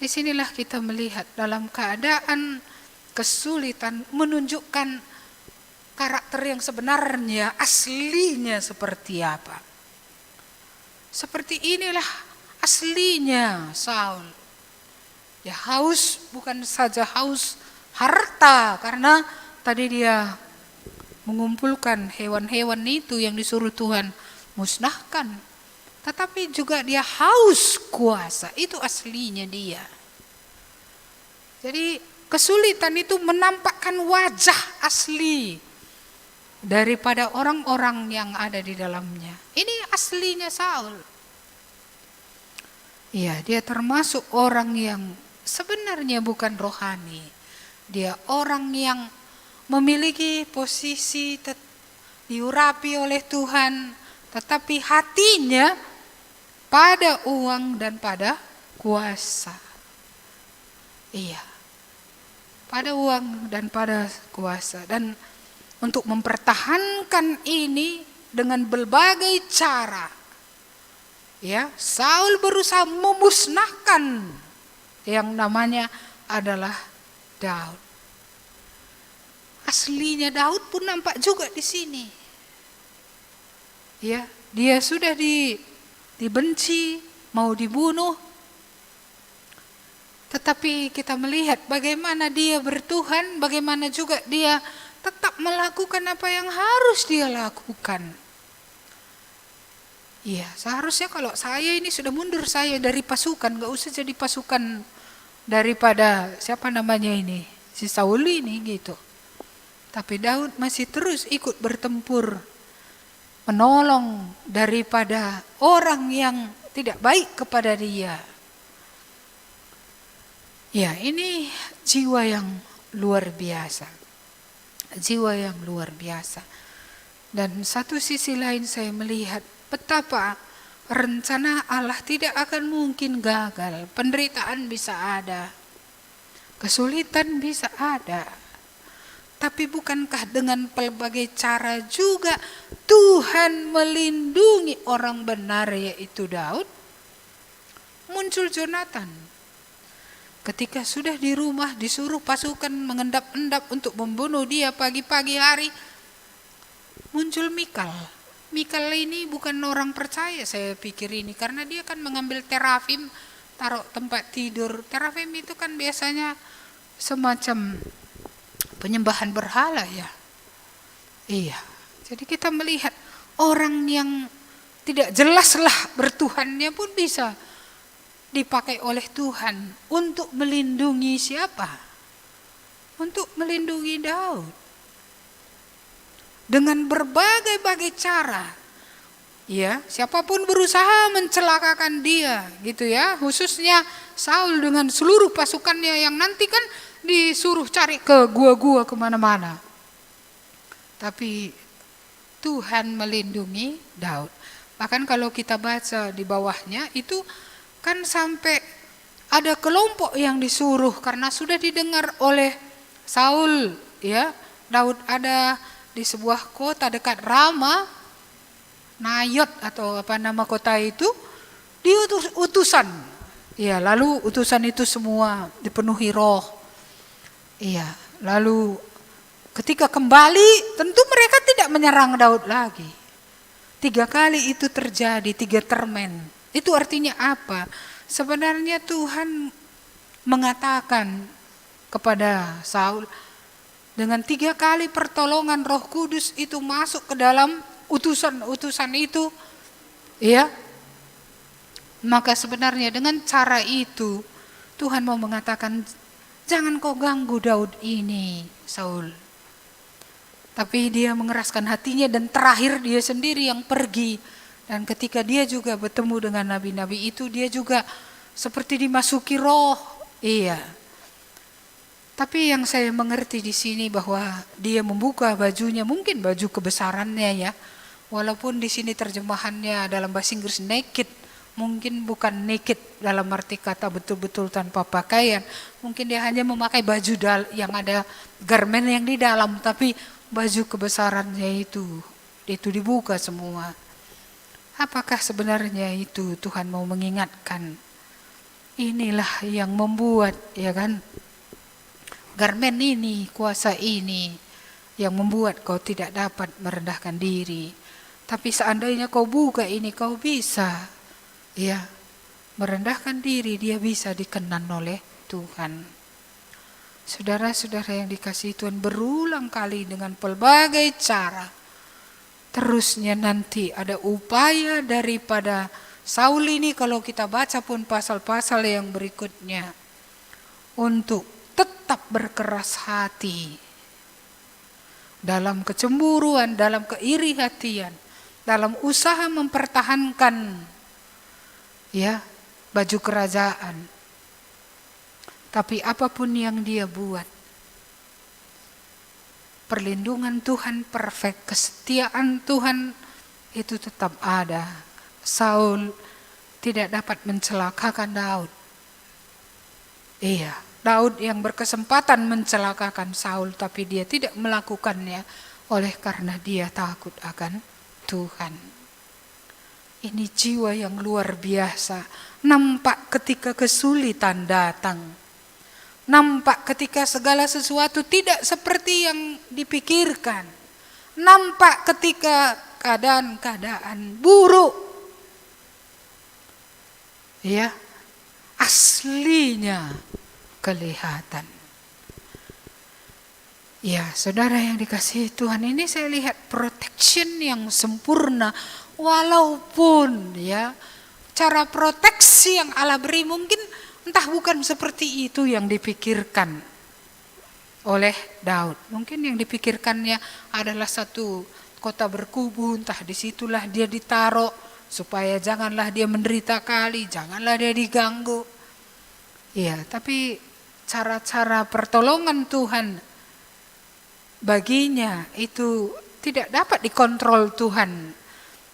Disinilah kita melihat dalam keadaan kesulitan menunjukkan karakter yang sebenarnya, aslinya seperti apa. Seperti inilah aslinya Saul. Ya, haus bukan saja haus harta, karena tadi dia mengumpulkan hewan-hewan itu yang disuruh Tuhan musnahkan. Tetapi juga dia haus kuasa, itu aslinya dia. Jadi kesulitan itu menampakkan wajah asli daripada orang-orang yang ada di dalamnya. Ini aslinya Saul. Iya, dia termasuk orang yang sebenarnya bukan rohani. Dia orang yang memiliki posisi diurapi oleh Tuhan, tetapi hatinya pada uang dan pada kuasa. Iya, pada uang dan pada kuasa. Dan untuk mempertahankan ini dengan berbagai cara, ya, Saul berusaha memusnahkan yang namanya adalah Daud. Aslinya Daud pun nampak juga di sini. Ya, dia sudah dibenci, mau dibunuh. Tetapi kita melihat bagaimana dia bertuhan, bagaimana juga dia tetap melakukan apa yang harus dia lakukan. Iya, seharusnya kalau saya ini sudah mundur saya dari pasukan, gak usah jadi pasukan daripada siapa namanya ini, si Saul ini gitu. Tapi Daud masih terus ikut bertempur, menolong daripada orang yang tidak baik kepada dia. Ya, ini jiwa yang luar biasa. Jiwa yang luar biasa. Dan satu sisi lain saya melihat betapa rencana Allah tidak akan mungkin gagal. Penderitaan bisa ada, kesulitan bisa ada. Tapi bukankah dengan pelbagai cara juga Tuhan melindungi orang benar, yaitu Daud? Muncul Jonathan. Ketika sudah di rumah disuruh pasukan mengendap-endap untuk membunuh dia pagi-pagi hari, muncul Mikal. Mikal ini bukan orang percaya saya pikir ini, karena dia kan mengambil terafim, taruh tempat tidur. Terafim itu kan biasanya semacam penyembahan berhala ya. Iya, jadi kita melihat orang yang tidak jelaslah bertuhannya pun bisa dipakai oleh Tuhan untuk melindungi siapa? Untuk melindungi Daud. Dengan berbagai-bagai cara. Ya, siapapun berusaha mencelakakan dia, gitu ya. Khususnya Saul dengan seluruh pasukannya yang nanti kan disuruh cari ke gua-gua kemana-mana. Tapi Tuhan melindungi Daud. Bahkan kalau kita baca di bawahnya itu kan sampai ada kelompok yang disuruh karena sudah didengar oleh Saul, ya. Daud ada di sebuah kota dekat Rama, Nayot atau apa nama kota itu, diutus utusan. Ya, lalu utusan itu semua dipenuhi roh. Iya, lalu ketika kembali tentu mereka tidak menyerang Daud lagi. 3 kali itu terjadi, 3 termen. Itu artinya apa? Sebenarnya Tuhan mengatakan kepada Saul. Dengan 3 kali pertolongan Roh Kudus itu masuk ke dalam utusan-utusan itu, ya. Maka sebenarnya dengan cara itu Tuhan mau mengatakan, jangan kau ganggu Daud ini, Saul. Tapi dia mengeraskan hatinya dan terakhir dia sendiri yang pergi. Dan ketika dia juga bertemu dengan nabi-nabi itu, dia juga seperti dimasuki roh. Iya. Tapi yang saya mengerti di sini bahwa dia membuka bajunya, mungkin baju kebesarannya ya. Walaupun di sini terjemahannya dalam bahasa Inggris naked, mungkin bukan naked dalam arti kata betul-betul tanpa pakaian. Mungkin dia hanya memakai baju yang ada garmen yang di dalam, tapi baju kebesarannya itu dibuka semua. Apakah sebenarnya itu Tuhan mau mengingatkan? Inilah yang membuat, ya kan? Garmen ini, kuasa ini yang membuat kau tidak dapat merendahkan diri. Tapi seandainya kau buka ini, kau bisa ya merendahkan diri, dia bisa dikenan oleh Tuhan. Saudara-saudara yang dikasihi Tuhan, berulang kali dengan pelbagai cara. Terusnya nanti ada upaya daripada Saul ini, kalau kita baca pun pasal-pasal yang berikutnya, untuk tetap berkeras hati dalam kecemburuan, dalam keiri hatian, dalam usaha mempertahankan ya baju kerajaan. Tapi apapun yang dia buat, perlindungan Tuhan perfect, kesetiaan Tuhan itu tetap ada. Saul tidak dapat mencelakakan Daud. Iya, Daud yang berkesempatan mencelakakan Saul, tapi dia tidak melakukannya oleh karena dia takut akan Tuhan. Ini jiwa yang luar biasa. Nampak ketika kesulitan datang. Nampak ketika segala sesuatu tidak seperti yang dipikirkan. Nampak ketika keadaan-keadaan buruk. Ya, aslinya kelihatan. Ya, saudara yang dikasihi Tuhan, ini saya lihat protection yang sempurna. Walaupun ya cara proteksi yang Allah beri mungkin entah bukan seperti itu yang dipikirkan oleh Daud. Mungkin yang dipikirkannya adalah satu kota berkubu, entah disitulah dia ditaruh supaya janganlah dia menderita kali, janganlah dia diganggu. Ya, tapi cara-cara pertolongan Tuhan baginya itu tidak dapat dikontrol Tuhan.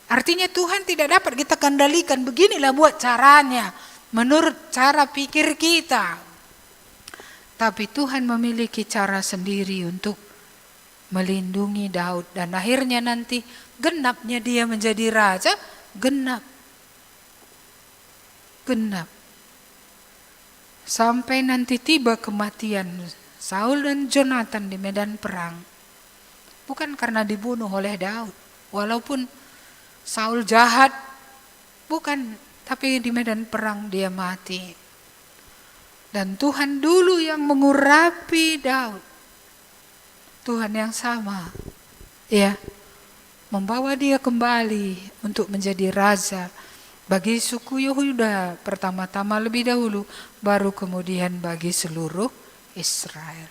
Artinya Tuhan tidak dapat kita kendalikan, beginilah buat caranya, menurut cara pikir kita. Tapi Tuhan memiliki cara sendiri untuk melindungi Daud. Dan akhirnya nanti genapnya dia menjadi raja, genap. Sampai nanti tiba kematian Saul dan Jonathan di medan perang. Bukan karena dibunuh oleh Daud. Walaupun Saul jahat, bukan, tapi di medan perang dia mati. Dan Tuhan dulu yang mengurapi Daud. Tuhan yang sama, ya, membawa dia kembali untuk menjadi raja bagi suku Yehuda pertama-tama lebih dahulu, baru kemudian bagi seluruh Israel.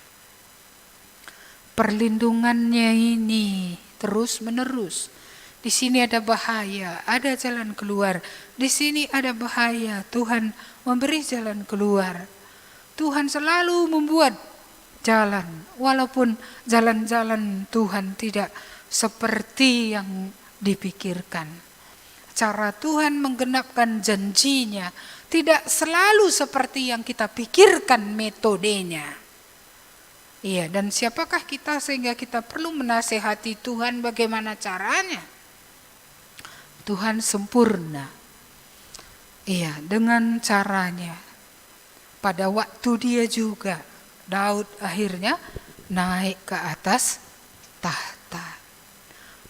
Perlindungannya ini terus menerus. Di sini ada bahaya, ada jalan keluar. Di sini ada bahaya, Tuhan memberi jalan keluar. Tuhan selalu membuat jalan, walaupun jalan-jalan Tuhan tidak seperti yang dipikirkan. Cara Tuhan menggenapkan janjinya tidak selalu seperti yang kita pikirkan metodenya. Iya, dan siapakah kita sehingga kita perlu menasehati Tuhan bagaimana caranya? Tuhan sempurna. Iya, dengan caranya. Pada waktu dia juga, Daud akhirnya naik ke atas tahta.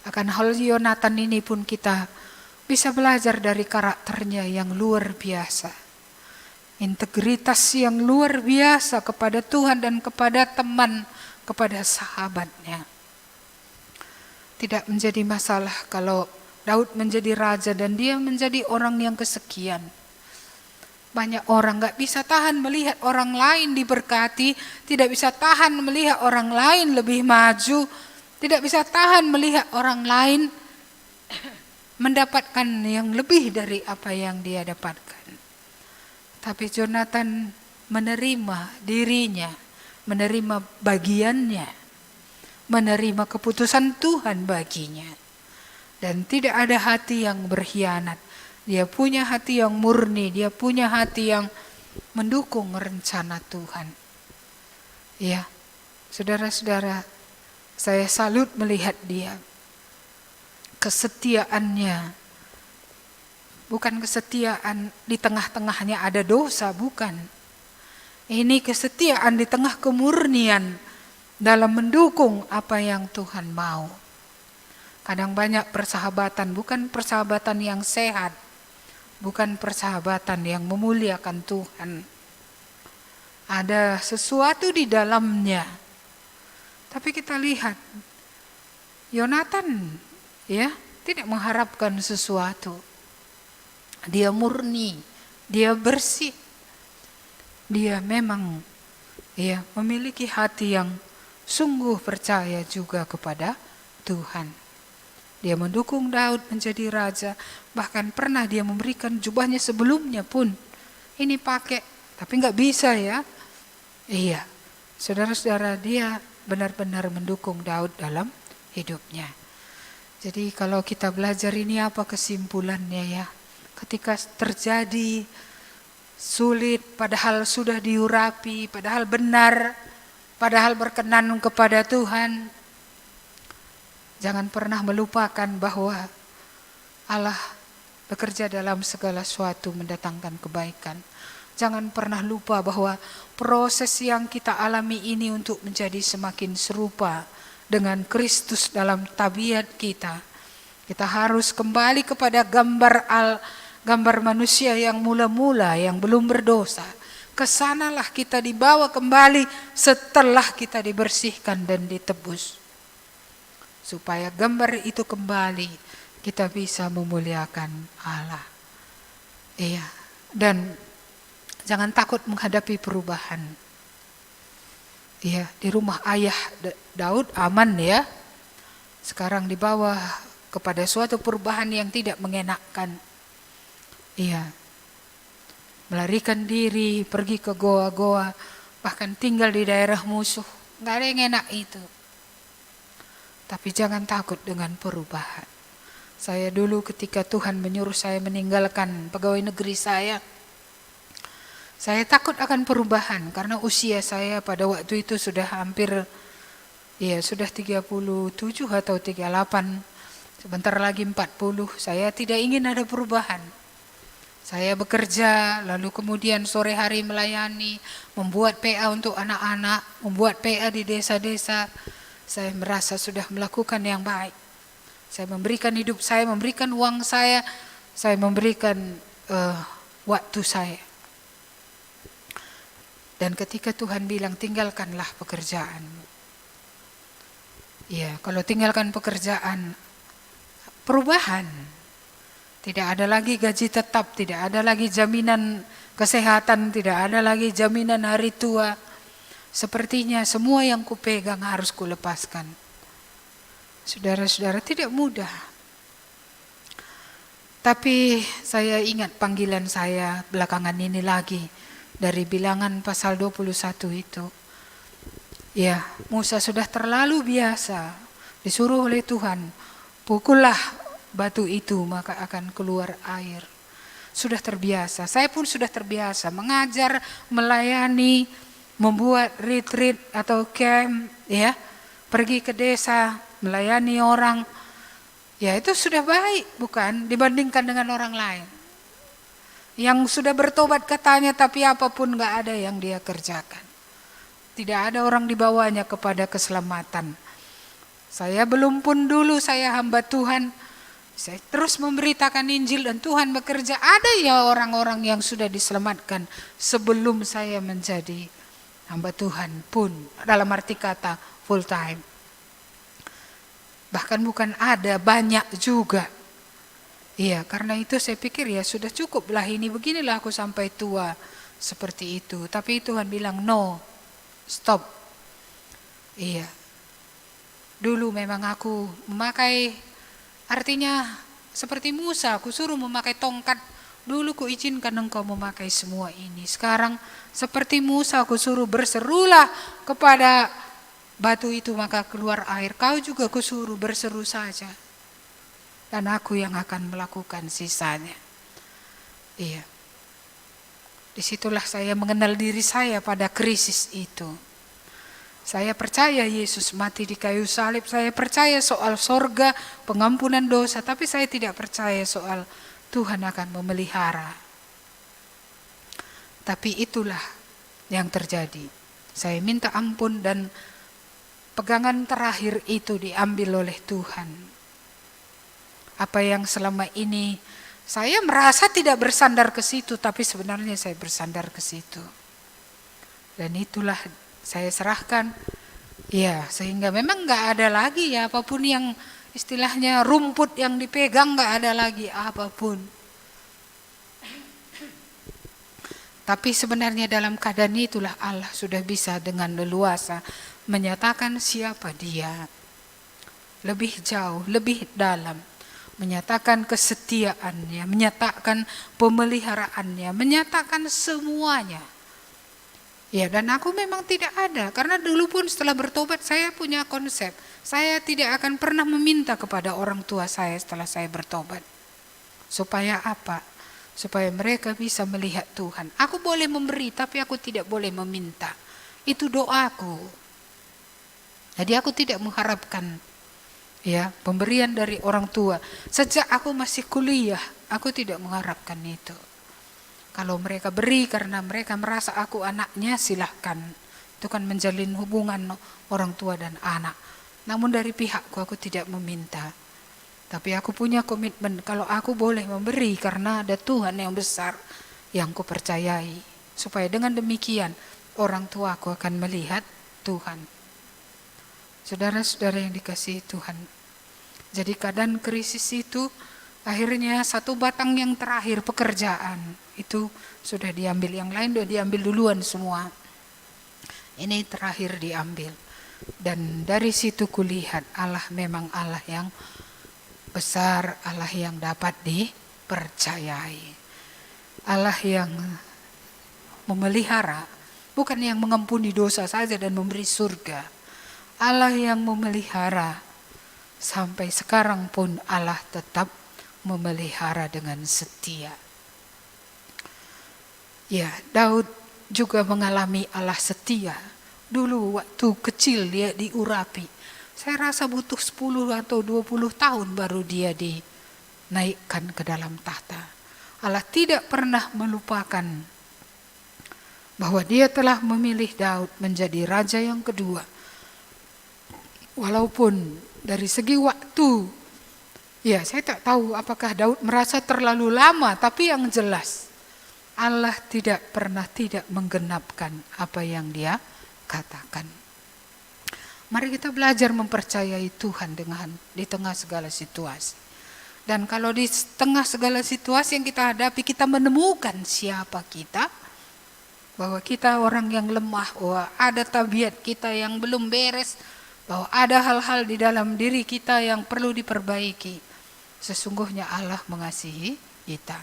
Akan hal Yonatan ini pun kita bisa belajar dari karakternya yang luar biasa. integritas yang luar biasa kepada Tuhan dan kepada teman, kepada sahabatnya. Tidak menjadi masalah kalau Daud menjadi raja dan dia menjadi orang yang kesekian. Banyak orang gak bisa tahan melihat orang lain diberkati, tidak bisa tahan melihat orang lain lebih maju, tidak bisa tahan melihat orang lain mendapatkan yang lebih dari apa yang dia dapatkan. Tapi Jonathan menerima dirinya, menerima bagiannya, menerima keputusan Tuhan baginya. Dan tidak ada hati yang berkhianat. Dia punya hati yang murni, dia punya hati yang mendukung rencana Tuhan. Ya, saudara-saudara, saya salut melihat dia. Kesetiaannya, bukan kesetiaan di tengah-tengahnya ada dosa, bukan. Ini kesetiaan di tengah kemurnian dalam mendukung apa yang Tuhan mau. Kadang banyak persahabatan, bukan persahabatan yang sehat, bukan persahabatan yang memuliakan Tuhan. Ada sesuatu di dalamnya. Tapi kita lihat, Yonatan ya tidak mengharapkan sesuatu. Dia murni, dia bersih. Dia memang ya memiliki hati yang sungguh percaya juga kepada Tuhan. Dia mendukung Daud menjadi raja, bahkan pernah dia memberikan jubahnya sebelumnya pun. Ini pakai, tapi nggak bisa ya. Iya, saudara-saudara, dia benar-benar mendukung Daud dalam hidupnya. Jadi kalau kita belajar ini apa kesimpulannya ya? Ketika terjadi sulit, padahal sudah diurapi, padahal benar, padahal berkenan kepada Tuhan, jangan pernah melupakan bahwa Allah bekerja dalam segala sesuatu mendatangkan kebaikan. Jangan pernah lupa bahwa proses yang kita alami ini untuk menjadi semakin serupa dengan Kristus dalam tabiat kita. Kita harus kembali kepada gambar manusia yang mula-mula, yang belum berdosa. Kesanalah kita dibawa kembali setelah kita dibersihkan dan ditebus. Supaya gambar itu kembali, kita bisa memuliakan Allah. Iya, dan jangan takut menghadapi perubahan. Iya, di rumah ayah Daud aman ya. Sekarang dibawa kepada suatu perubahan yang tidak mengenakkan. Iya, melarikan diri, pergi ke goa-goa, bahkan tinggal di daerah musuh. Gak ada yang enak itu. Tapi jangan takut dengan perubahan. Saya dulu ketika Tuhan menyuruh saya meninggalkan pegawai negeri saya takut akan perubahan karena usia saya pada waktu itu sudah hampir, ya sudah 37 atau 38, sebentar lagi 40, saya tidak ingin ada perubahan. Saya bekerja, lalu kemudian sore hari melayani, membuat PA untuk anak-anak, membuat PA di desa-desa. Saya merasa sudah melakukan yang baik. Saya memberikan hidup saya, memberikan uang saya memberikan waktu saya. Dan ketika Tuhan bilang tinggalkanlah pekerjaanmu. Ya, kalau tinggalkan pekerjaan, perubahan. Tidak ada lagi gaji tetap, tidak ada lagi jaminan kesehatan, tidak ada lagi jaminan hari tua. Sepertinya semua yang kupegang harus kulepaskan. Saudara-saudara, tidak mudah. Tapi saya ingat panggilan saya belakangan ini lagi. Dari bilangan pasal 21 itu. Ya, Musa sudah terlalu biasa. Disuruh oleh Tuhan, pukullah batu itu maka akan keluar air. Sudah terbiasa. Saya pun sudah terbiasa mengajar, melayani, membuat retreat atau camp, ya, pergi ke desa, melayani orang, ya itu sudah baik, bukan? Dibandingkan dengan orang lain yang sudah bertobat katanya, tapi apapun gak ada yang dia kerjakan. Tidak ada orang dibawanya kepada keselamatan. Saya belum pun dulu saya hamba Tuhan, Saya terus memberitakan Injil dan Tuhan bekerja. Ada ya orang-orang yang sudah diselamatkan sebelum saya menjadi hamba Tuhan pun, dalam arti kata full time. Bahkan bukan ada, banyak juga. Iya, karena itu saya pikir ya sudah cukuplah ini, beginilah aku sampai tua seperti itu. Tapi Tuhan bilang no, stop. Iya. Dulu memang aku memakai, artinya seperti Musa, aku suruh memakai tongkat. Dulu ku izinkan engkau memakai semua ini. Sekarang seperti Musa, aku suruh berserulah kepada batu itu maka keluar air. Kau juga ku suruh berseru saja. Dan aku yang akan melakukan sisanya. Iya. Disitulah saya mengenal diri saya pada krisis itu. Saya percaya Yesus mati di kayu salib. Saya percaya soal sorga, pengampunan dosa. Tapi saya tidak percaya soal Tuhan akan memelihara. Tapi itulah yang terjadi. Saya minta ampun dan pegangan terakhir itu diambil oleh Tuhan. Apa yang selama ini saya merasa tidak bersandar ke situ, tapi sebenarnya saya bersandar ke situ. Dan itulah saya serahkan, ya, sehingga memang nggak ada lagi ya apapun yang istilahnya rumput yang dipegang, nggak ada lagi apapun. Tapi sebenarnya dalam keadaan itulah Allah sudah bisa dengan leluasa menyatakan siapa Dia, lebih jauh, lebih dalam, menyatakan kesetiaannya, menyatakan pemeliharaannya, menyatakan semuanya. Ya, dan aku memang tidak ada, karena dulu pun setelah bertobat saya punya konsep, saya tidak akan pernah meminta kepada orang tua saya setelah saya bertobat. Supaya apa? Supaya mereka bisa melihat Tuhan. Aku boleh memberi, tapi aku tidak boleh meminta. Itu doaku. Jadi aku tidak mengharapkan ya pemberian dari orang tua. Sejak aku masih kuliah, aku tidak mengharapkan itu. Kalau mereka beri karena mereka merasa aku anaknya, silahkan. Itu kan menjalin hubungan orang tua dan anak. Namun dari pihakku aku tidak meminta. Tapi aku punya komitmen kalau aku boleh memberi karena ada Tuhan yang besar yang kupercayai. Supaya dengan demikian orang tuaku akan melihat Tuhan. Saudara-saudara yang dikasihi Tuhan. Jadi keadaan krisis itu akhirnya satu batang yang terakhir pekerjaan itu sudah diambil, yang lain sudah diambil duluan semua. Ini terakhir diambil. Dan dari situ kulihat Allah memang Allah yang besar, Allah yang dapat dipercayai. Allah yang memelihara, bukan yang mengampuni dosa saja dan memberi surga. Allah yang memelihara. Sampai sekarang pun Allah tetap memelihara dengan setia. Ya, Daud juga mengalami Allah setia. Dulu waktu kecil dia diurapi. Saya rasa butuh 10 atau 20 tahun baru dia dinaikkan ke dalam tahta. Allah tidak pernah melupakan bahwa Dia telah memilih Daud menjadi raja yang kedua. Walaupun dari segi waktu, ya saya tak tahu apakah Daud merasa terlalu lama, tapi yang jelas Allah tidak pernah tidak menggenapkan apa yang Dia katakan. Mari kita belajar mempercayai Tuhan di tengah segala situasi. Dan kalau di tengah segala situasi yang kita hadapi, kita menemukan siapa kita, bahwa kita orang yang lemah, bahwa ada tabiat kita yang belum beres, bahwa ada hal-hal di dalam diri kita yang perlu diperbaiki. Sesungguhnya Allah mengasihi kita.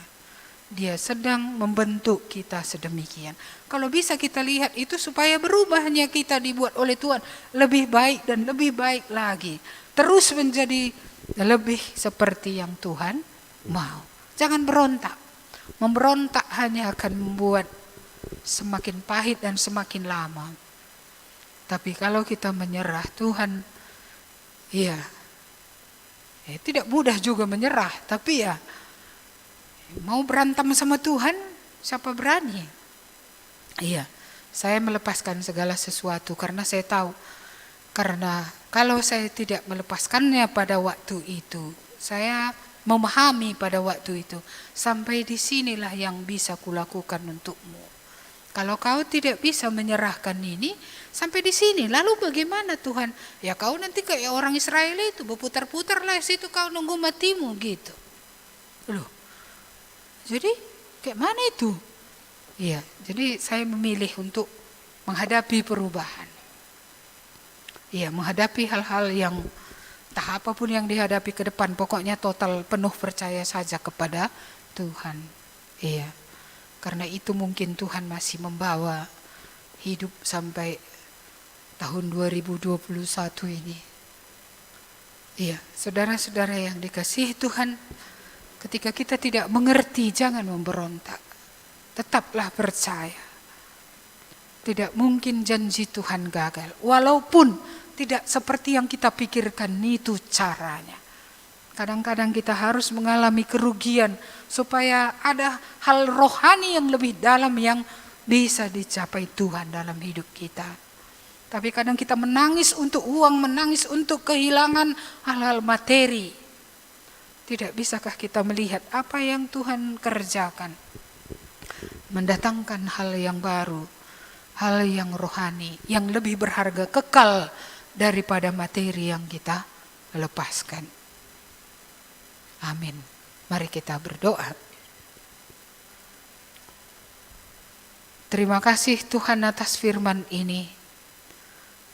Dia sedang membentuk kita sedemikian. Kalau bisa kita lihat itu supaya berubahnya kita dibuat oleh Tuhan lebih baik dan lebih baik lagi. Terus menjadi lebih seperti yang Tuhan mau. Jangan berontak. Memberontak hanya akan membuat semakin pahit dan semakin lama. Tapi kalau kita menyerah, Tuhan, ya tidak mudah juga menyerah, tapi ya mau berantem sama Tuhan, siapa berani? Iya, saya melepaskan segala sesuatu karena saya tahu, karena kalau saya tidak melepaskannya pada waktu itu, saya memahami pada waktu itu. Sampai di sinilah yang bisa kulakukan untukmu. Kalau kau tidak bisa menyerahkan ini, sampai di sini, lalu bagaimana Tuhan? Ya kau nanti kayak orang Israel itu, berputar-putar lah situ kau nunggu matimu gitu. Loh, jadi kayak mana itu? Iya, jadi saya memilih untuk menghadapi perubahan. Iya, menghadapi hal-hal yang entah apapun yang dihadapi ke depan, pokoknya total penuh percaya saja kepada Tuhan. Iya, karena itu mungkin Tuhan masih membawa hidup sampai tahun 2021 ini. Iya, saudara-saudara yang dikasihi Tuhan, ketika kita tidak mengerti, jangan memberontak. Tetaplah percaya. Tidak mungkin janji Tuhan gagal, walaupun tidak seperti yang kita pikirkan itu caranya. Kadang-kadang kita harus mengalami kerugian supaya ada hal rohani yang lebih dalam yang bisa dicapai Tuhan dalam hidup kita. Tapi kadang kita menangis untuk uang, menangis untuk kehilangan hal-hal materi. Tidak bisakah kita melihat apa yang Tuhan kerjakan? Mendatangkan hal yang baru, hal yang rohani, yang lebih berharga, kekal daripada materi yang kita lepaskan. Amin. Mari kita berdoa. Terima kasih Tuhan atas firman ini.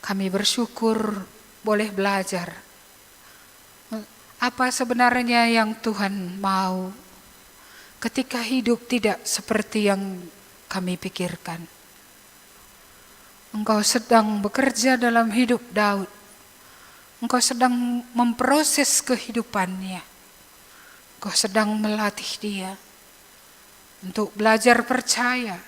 Kami bersyukur boleh belajar apa sebenarnya yang Tuhan mau ketika hidup tidak seperti yang kami pikirkan. Engkau sedang bekerja dalam hidup Daud. Engkau sedang memproses kehidupannya. Engkau sedang melatih dia untuk belajar percaya.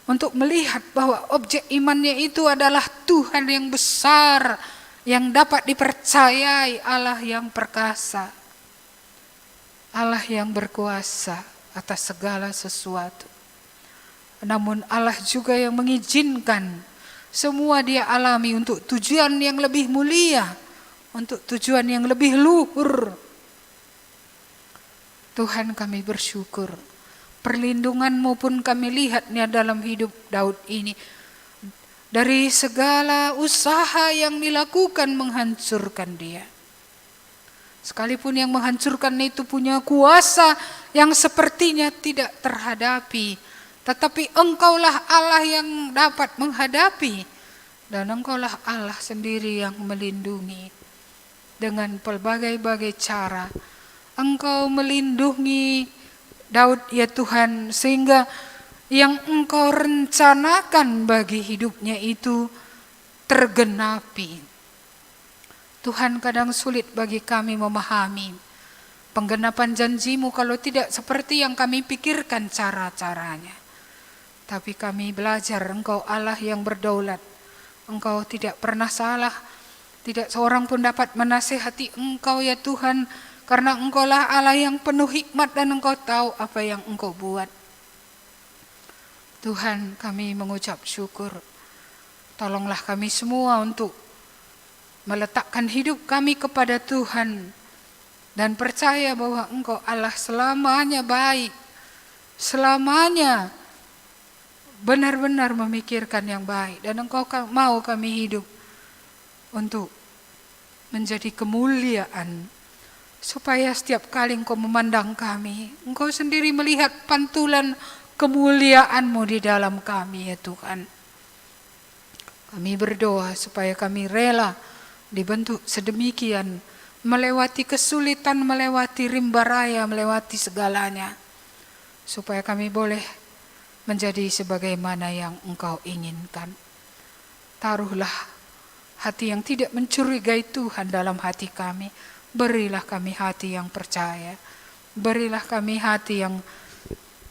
Untuk melihat bahwa objek imannya itu adalah Tuhan yang besar, yang dapat dipercayai, Allah yang perkasa. Allah yang berkuasa atas segala sesuatu. Namun Allah juga yang mengizinkan semua dia alami untuk tujuan yang lebih mulia, untuk tujuan yang lebih luhur. Tuhan kami bersyukur, perlindungan-Mu pun kami lihatnya dalam hidup Daud ini. Dari segala usaha yang dilakukan menghancurkan dia. Sekalipun yang menghancurkan itu punya kuasa yang sepertinya tidak terhadapi. Tetapi Engkaulah Allah yang dapat menghadapi. Dan Engkaulah Allah sendiri yang melindungi. Dengan pelbagai-bagai cara. Engkau melindungi Daud ya Tuhan. Sehingga yang Engkau rencanakan bagi hidupnya itu tergenapi. Tuhan kadang sulit bagi kami memahami penggenapan janji-Mu kalau tidak seperti yang kami pikirkan cara-caranya. Tapi kami belajar Engkau Allah yang berdaulat. Engkau tidak pernah salah. Tidak seorang pun dapat menasihati Engkau ya Tuhan. Karena Engkaulah Allah yang penuh hikmat dan Engkau tahu apa yang Engkau buat. Tuhan kami mengucap syukur. Tolonglah kami semua untuk meletakkan hidup kami kepada Tuhan. Dan percaya bahwa Engkau Allah selamanya baik. Selamanya benar-benar memikirkan yang baik. Dan Engkau mau kami hidup untuk menjadi kemuliaan. Supaya setiap kali Engkau memandang kami, Engkau sendiri melihat pantulan kemuliaan-Mu di dalam kami ya Tuhan. Kami berdoa supaya kami rela dibentuk sedemikian, melewati kesulitan, melewati rimba raya, melewati segalanya. Supaya kami boleh menjadi sebagaimana yang Engkau inginkan. Taruhlah hati yang tidak mencurigai Tuhan dalam hati kami. Berilah kami hati yang percaya. Berilah kami hati yang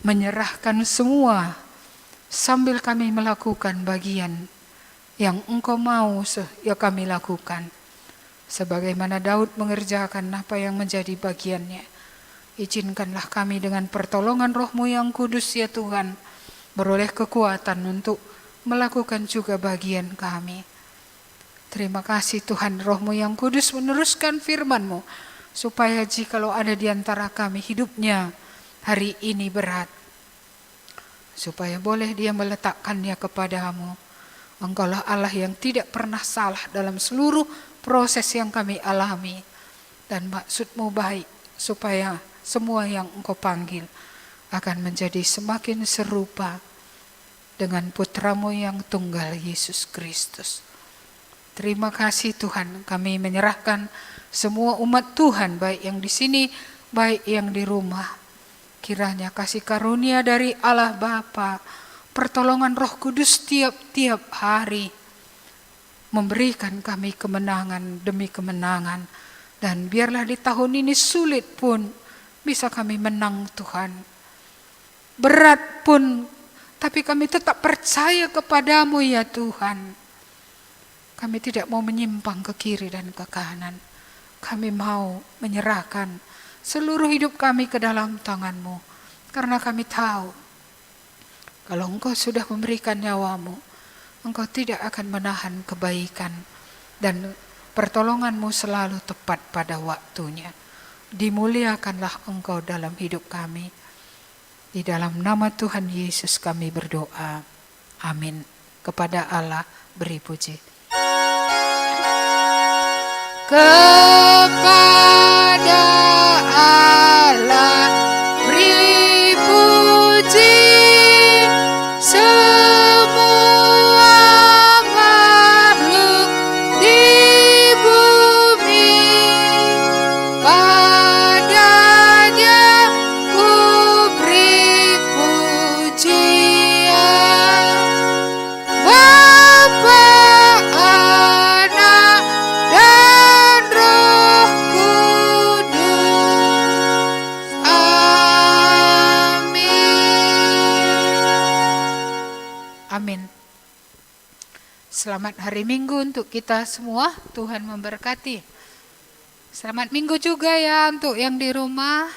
menyerahkan semua sambil kami melakukan bagian yang Engkau mau ya kami lakukan. Sebagaimana Daud mengerjakan apa yang menjadi bagiannya. Izinkanlah kami dengan pertolongan Roh-Mu yang kudus ya Tuhan, beroleh kekuatan untuk melakukan juga bagian kami. Terima kasih Tuhan, Roh-Mu yang kudus meneruskan firman-Mu, supaya jikalau ada di antara kami hidupnya hari ini berat, supaya boleh dia meletakkannya kepadamu. Engkaulah Allah yang tidak pernah salah dalam seluruh proses yang kami alami. Dan maksudmu baik, supaya semua yang engkau panggil akan menjadi semakin serupa dengan putramu yang tunggal, Yesus Kristus. Terima kasih Tuhan, kami menyerahkan semua umat Tuhan, baik yang di sini, baik yang di rumah. Kiranya kasih karunia dari Allah Bapa, pertolongan Roh Kudus tiap-tiap hari, memberikan kami kemenangan demi kemenangan. Dan biarlah di tahun ini sulit pun bisa kami menang Tuhan. Berat pun, tapi kami tetap percaya kepadamu ya Tuhan. Kami tidak mau menyimpang ke kiri dan ke kanan. Kami mau menyerahkan seluruh hidup kami ke dalam tangan-Mu. Karena kami tahu, kalau Engkau sudah memberikan nyawamu, Engkau tidak akan menahan kebaikan. Dan pertolongan-Mu selalu tepat pada waktunya. Dimuliakanlah Engkau dalam hidup kami. Di dalam nama Tuhan Yesus kami berdoa. Amin. Kepada Allah beri puji. Kepada Allah beri puji, semua makhluk di bumi. Padanya ku beri pujian. Bapa, Anak, dan Roh Kudus. Amin. Amin. Selamat hari Minggu untuk kita semua. Tuhan memberkati. Selamat Minggu juga ya untuk yang di rumah.